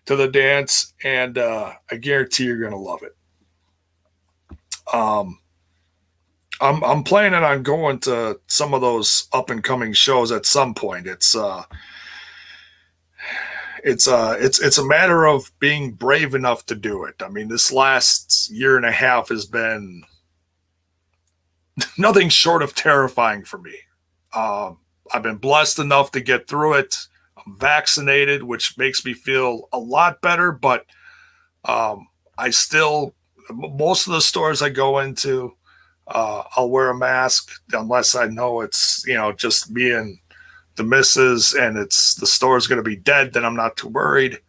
to the dance, and I guarantee you're going to love it. I'm planning on going to some of those up and coming shows at some point. It's a matter of being brave enough to do it. I mean, this last year and a half has been nothing short of terrifying for me. I've been blessed enough to get through it. I'm vaccinated, which makes me feel a lot better, but most of the stores I go into, I'll wear a mask unless I know it's, just me and the missus and the store's going to be dead, then I'm not too worried.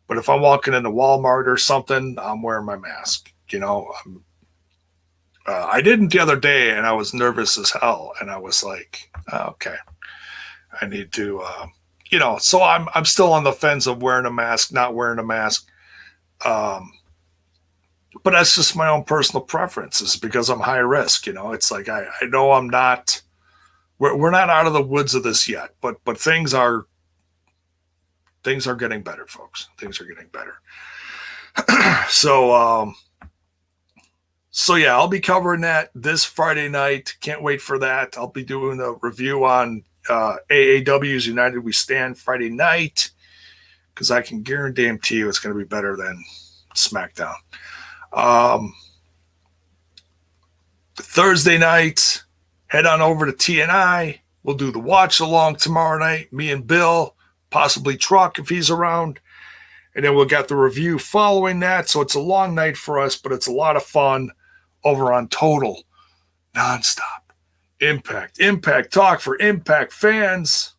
But if I'm walking into Walmart or something, I'm wearing my mask. I didn't the other day, and I was nervous as hell, and I was like, okay, I need to, so I'm still on the fence of wearing a mask, not wearing a mask. But that's just my own personal preferences because I'm high risk. It's like I know I'm not. We're not out of the woods of this yet, but things are getting better, folks. Things are getting better. So yeah, I'll be covering that this Friday night. Can't wait for that. I'll be doing a review on AAW's United We Stand Friday night because I can guarantee you it's going to be better than SmackDown. Thursday night, head on over to TNI. We'll do the watch along tomorrow night. Me and Bill, possibly Truck if he's around. And then we'll get the review following that. So it's a long night for us, but it's a lot of fun over on Total Nonstop Impact Talk for Impact fans.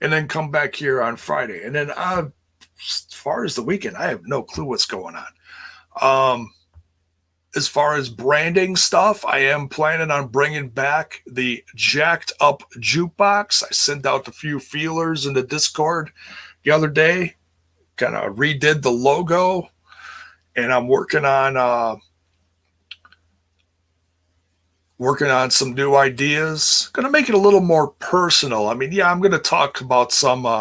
And then come back here on Friday. And then as far as the weekend, I have no clue what's going on. As far as branding stuff, I am planning on bringing back the Jacked Up Jukebox. I sent out a few feelers in the Discord the other day, kind of redid the logo, and I'm working on some new ideas. Going to make it a little more personal. I mean, yeah, I'm going to talk about some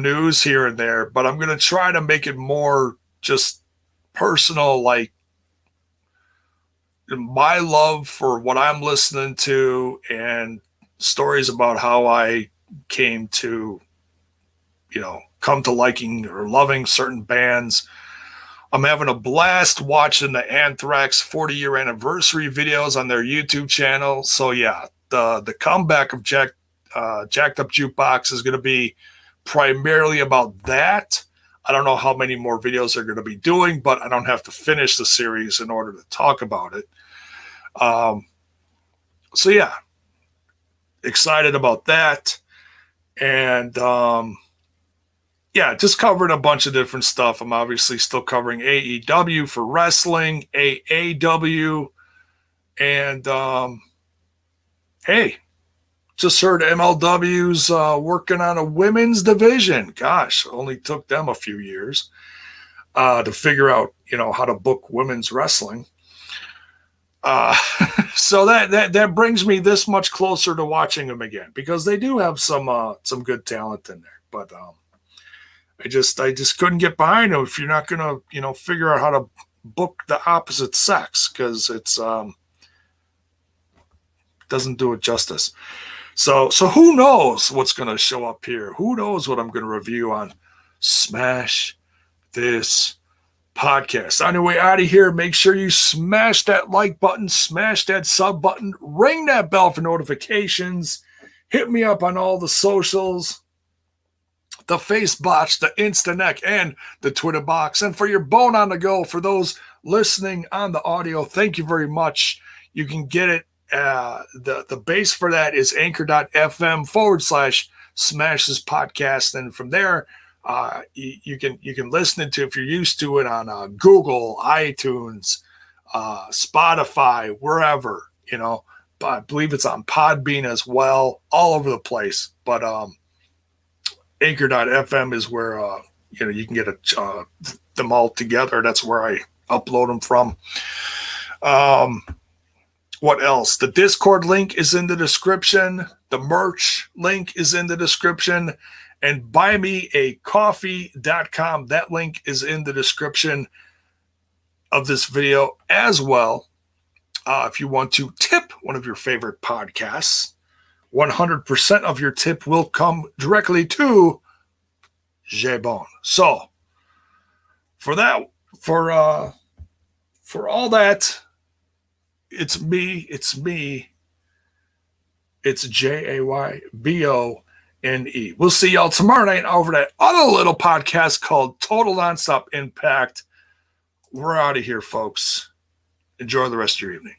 news here and there, but I'm going to try to make it more just personal, like my love for what I'm listening to and stories about how I came to, come to liking or loving certain bands. I'm having a blast watching the Anthrax 40-year anniversary videos on their YouTube channel. So yeah, the comeback of Jacked Up Jukebox is going to be primarily about that. I don't know how many more videos they're going to be doing, but I don't have to finish the series in order to talk about it. So yeah, excited about that. And yeah, just covering a bunch of different stuff. I'm obviously still covering AEW for wrestling, AAW, and hey, Just heard MLW's working on a women's division. Gosh, only took them a few years to figure out, how to book women's wrestling. So that brings me this much closer to watching them again, because they do have some good talent in there. But I just couldn't get behind them if you're not gonna figure out how to book the opposite sex, because it's doesn't do it justice. So who knows what's gonna show up here? Who knows what I'm gonna review on Smash This Podcast. On your way out of here, make sure you smash that like button, smash that sub button, ring that bell for notifications. Hit me up on all the socials, the Facebox, the Instaneck, and the Twitter box. And for your bone on the go, for those listening on the audio, thank you very much. You can get it. The base for that is anchor.fm/smash this podcast. And from there, you can listen to, if you're used to it, on Google, iTunes, Spotify, wherever, but I believe it's on Podbean as well, all over the place. But anchor.fm is where you can get them all together. That's where I upload them from. What else? The Discord link is in the description. The merch link is in the description. And buymeacoffee.com. That link is in the description of this video as well. If you want to tip one of your favorite podcasts, 100% of your tip will come directly to J-Bone. So for all that, it's me. It's JAYBONE. We'll see y'all tomorrow night over that other little podcast called Total Nonstop Impact. We're out of here, folks. Enjoy the rest of your evening.